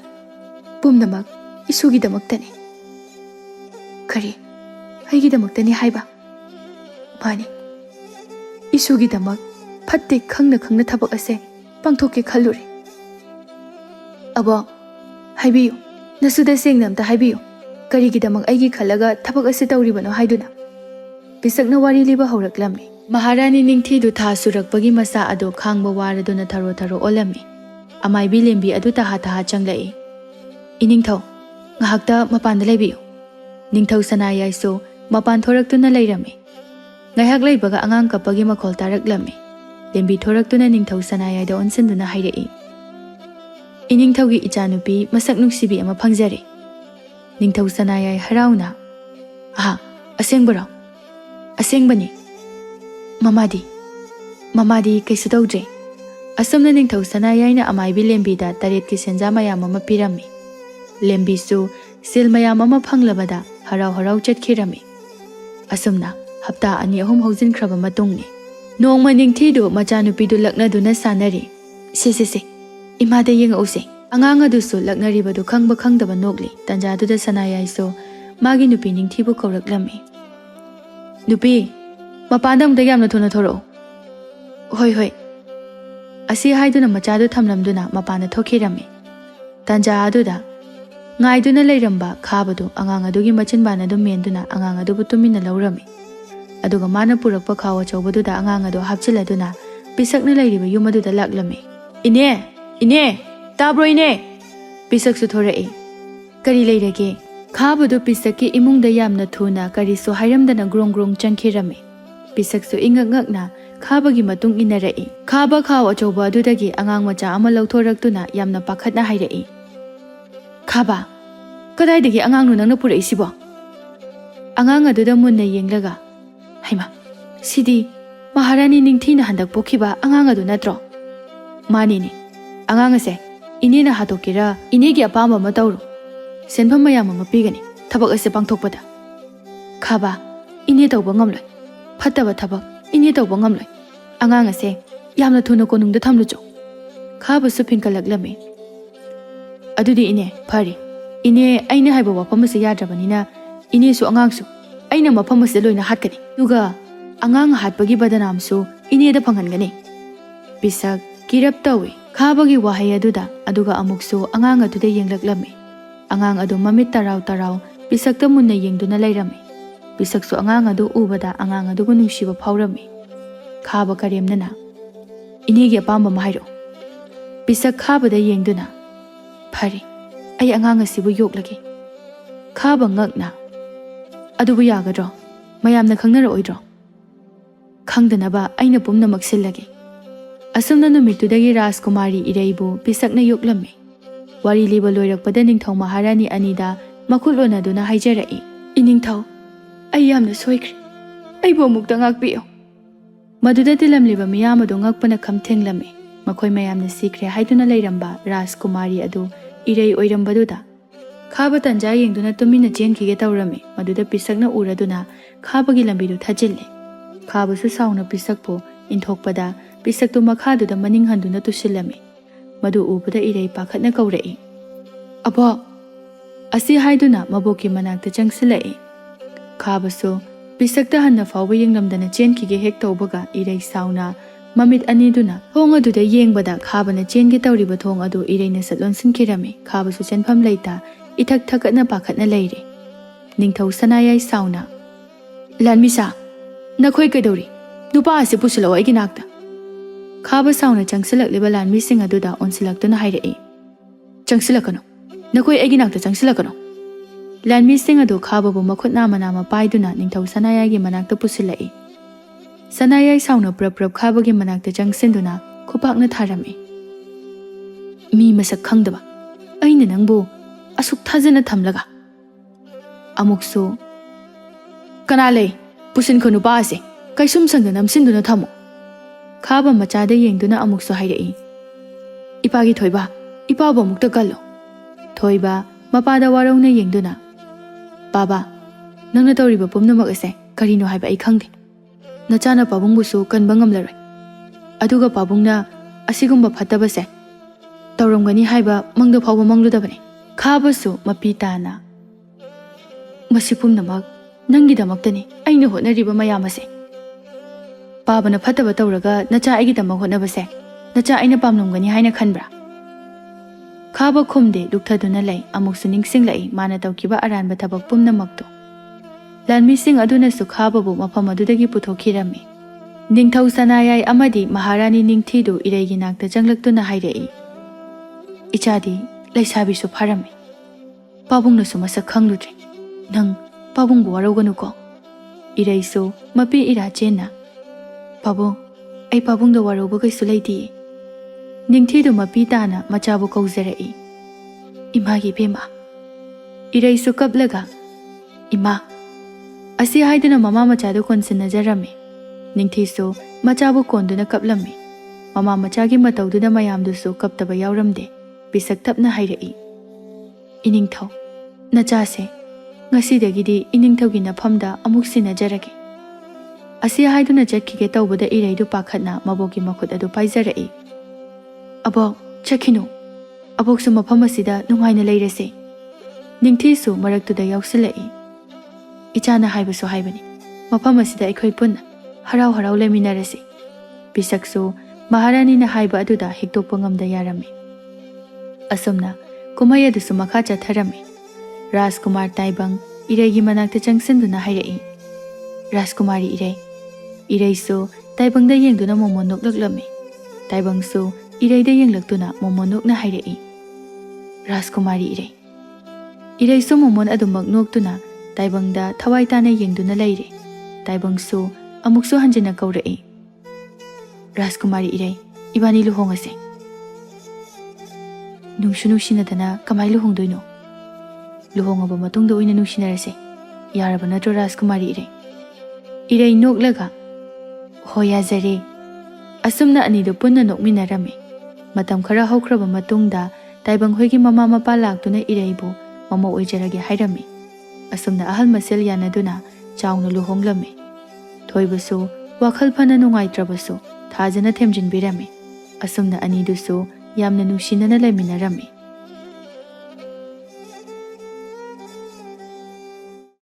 Pumnamak isugi damaktani. Kari haigi damaktani haiba. Mani isugi damak phatte khangna thabak ase pangthokke khallure. Abo haibiyo nasuda sengna amta haibiyo. Karigi damak aigi khallaga thabak ase tawribano haiduna. Pisakna wari liba hawraklame. Maharani ningthidu tha surakpagi masa adu khangba waraduna tharo olame. Amaibi lembi adu taha changlai. Iningthau ngahakta mapanda leibiyo. Ningthau sanayaiso mapan thoraktuna leirame. Ngahak leibaga angang kapagi makhol taraklame. Lembi thoraktuna Ningthau sanayaida onsinduna hairei. Iningthaugi ichanupi masak nungsibi ama phangjare. Ningthau sanayai harauna. Aha asengbara. Asengbani. Mamadi kaisu tawdre. Asumna Ningthau sanayaina amaibi lembi da taretki senja mayam ama pirame. Lembi su sil mayam ama phanglabada harau chatkirame. Asumna hapta ani ahum hauzinkraba matungni. Nongma ningthidu machanupidu laknaduna sanari. Se imada yenga use. Angang adusu laknaribadu khangba khangdaba nokli. Tanjaduda sanayaiso magi nupi ningthibu kauraklame. Nupi mapandam da yamna thuna thoro. Hoi. Asi haiduna machadu thamlamduna mapanda thokhirame. Tanja aduda ngaiduna leiramba khabadu angang adugi machinbana du menduna angang adubu tumina laurame. aduga mana purakpa khaw achaubaduda angang ado hapchiladuna pisakna lairiba yum aduda laklame. Ine tabro ine pisak su thorai kari leirage khabadu pisakki imungda yamna thuna kari so hairamdana grong grong changkhirame. Pisak su ingak-ngakna khabagi matung inarai. Khaba khaw achauba adudagi angang macha ama lauthoraktuna yamna pakhatna hairai. Khaba kadaidagi angang nu nangna purai sibo? Angang aduda munna yenglaga haima sidi Maharani ningthina handak pokhiba angang adu natro? Mani ni angang ase ine na hatokira ine gi apamba ma tawru senpham mayam ma pigani thabak ase pangthokpada. Khaba ine tawba ngamloi phattaba thabak ine tawba ngamloi angang ase yamna thuna konungda thamlucho. Khaba su phinkalaklame. Adudi ine phari ine aina haiba wafam ase yadrabanina ine su angang su aina mafam ase loina hatkani duga angang hatpagi badanam su ine da phangangani. Pisak kirap tawi khabagi wahai aduda aduga amuksu angang aduda yenglaklame. Angang adu mamit tarau tarau pisakta munna yengduna lairame. Pisak su angang adu ubada angang adu nungsiba phaurame. Khaba karemnana ine gi apamba mahairo. Pisak khabada yengduna phari ai angang asibu yoklagi. Khaba ngakna adubu yagadro mayamna khangnara oidro? Khangdanaba aina pumna maksillagi. Asumna numitudagi Rajkumari Erei pisakna yoklame. Wari liba loirakpada ningthau Maharani anida makhulona duna haijarai. Iningthau ai yamna soikre aibo amukta ngakpiyo. Maduda tilamliba miyam adu ngakpana khamthenglame. Makhoi mayamna sikre haiduna leiramba Rajkumari adu Erei oirambaduda khaba tanja yengduna tumina chenkhige tawrame. Maduda pisakna uraduna khabagi lambidu thajille. Khaba su sauna pisakpo inthokpada pisaktu makhaduda maning handuna tusilame. Madu ubada Erei pakhatna kaurai. Abo asi haiduna maboki manakta changsilai. Khaba su pisakta hanna fawba yenglamdana chenkhige hek tawbaga Erei sauna mamit aniduna thong aduda yengbada khabana chengi tawriba thong adu Ereina satlon sinkirame. Khaba su chenpham leita ithak thakatna pakhatna leire. Ningthau sanayai sauna lanmisa nakhoi kaidori nupa ase pusilo aigi nakta. Khaba sauna changsilakliba lanmising aduda onsilaktuna hairai. Changsilakano nakhoi aigi nakta changsilakano. Lanmising adu khaba bu makhut nama paiduna ningthau sanayai gi manakta pusilai. Sanayai sauna prap khaba gi manakta changsinduna khupakna tharame. Mi masak khangdaba aina nangbu asuk thajana thamlaga. Amuksu kana lei pusin khonu pa ase kaisum sangda namsinduna thamo. Khaba machada yengduna amuksu hairai. Ipagi thoiba ipaba mukta kallo. Thoiba mapada warauna yengduna baba nangna tawriba pumnamak ase karino haiba ai khangde. Nachana pabungbusu kanba ngamlaroi. Aduga pabungna asigumba phattabase tawramgani haiba mangda phawba mangludabani. Khaba su mapitana masipumnamak nangidamaktani aina hotnariba mayam ase. Babana phattaba tawraga nacha aigidamak hotnabase nacha aina pamnamgani haina khanbra? Khaba khumde dukthaduna lei amuksu ningsinglai mana tawkiba aranba thabak pumnamakto. Lanmising aduna su khaba bu mafam adudagi puthokhirame. Ningthau sanayai amadi Maharani ningthidu Ereigi nakta changlaktuna hairai. Ichadi laisabi su pharame. Pabungna su masak khangludre. Nang pabungbu warauganuko. Erei su mapi ira chenna. Pabung ai pabungda warauba kaisu leiti. Ningthidu mapi tana machabu kauzarai. Imagi bema. Erei su kaplaga ima asi haiduna mama machadu konsinnajarame. Ningthisu machabu konduna kaplame. Mama machagi matawduna mayamdusu kaptaba yauramde. Pisak tapna hairai. Iningthau nachase ngasidagidi iningthaugi nafamda amuk sinajarage. Asi haiduna chakhige tawbada Ereidu pakhatna maboki makhut adu paijarai. Abo chakhinu aboksu mafam asida nungaina leirase. Ningthisu maraktuda yausilai. Ichana haibasu haibani mafam asida aikhoi punna harau harau leminarase. Pisaksu Maharani na haiba aduda hikdokpa ngamda yarame. Asumna kumai adusu makha chatharame. Rajkumar taibang Ereigi manakta changsinduna hairai. Rajkumari Erei. Ereisu taibangda yengduna momon noklaklami. Taibangsu Ereida yenglaktuna momon nokna hairei. Rajkumari Erei. Ereisu momon adumak noktuna taibangda thawai tana yengduna leire. Taibangsu amuksu hanjina kaurei. Rajkumari Erei, ibani luhongase. Nungsu nungsinadana kamai luhongdoino. Luhongaba matungda oina nungsinarase. Yaraba natro Rajkumari Erei. Erei noklaga. Hoya zare. Asumna anido punna nokminarame. Matam khara haukraba matungda taibang hoigi mama mapa laktuna Ereibu mama oijarage hairame. Asumna ahal masel yanaduna chauna luhonglame. Thoibasu wakhal phana nungaitrabasu thajana themjinbirame. Asumna anidusu yamna nungsinana laiminarame.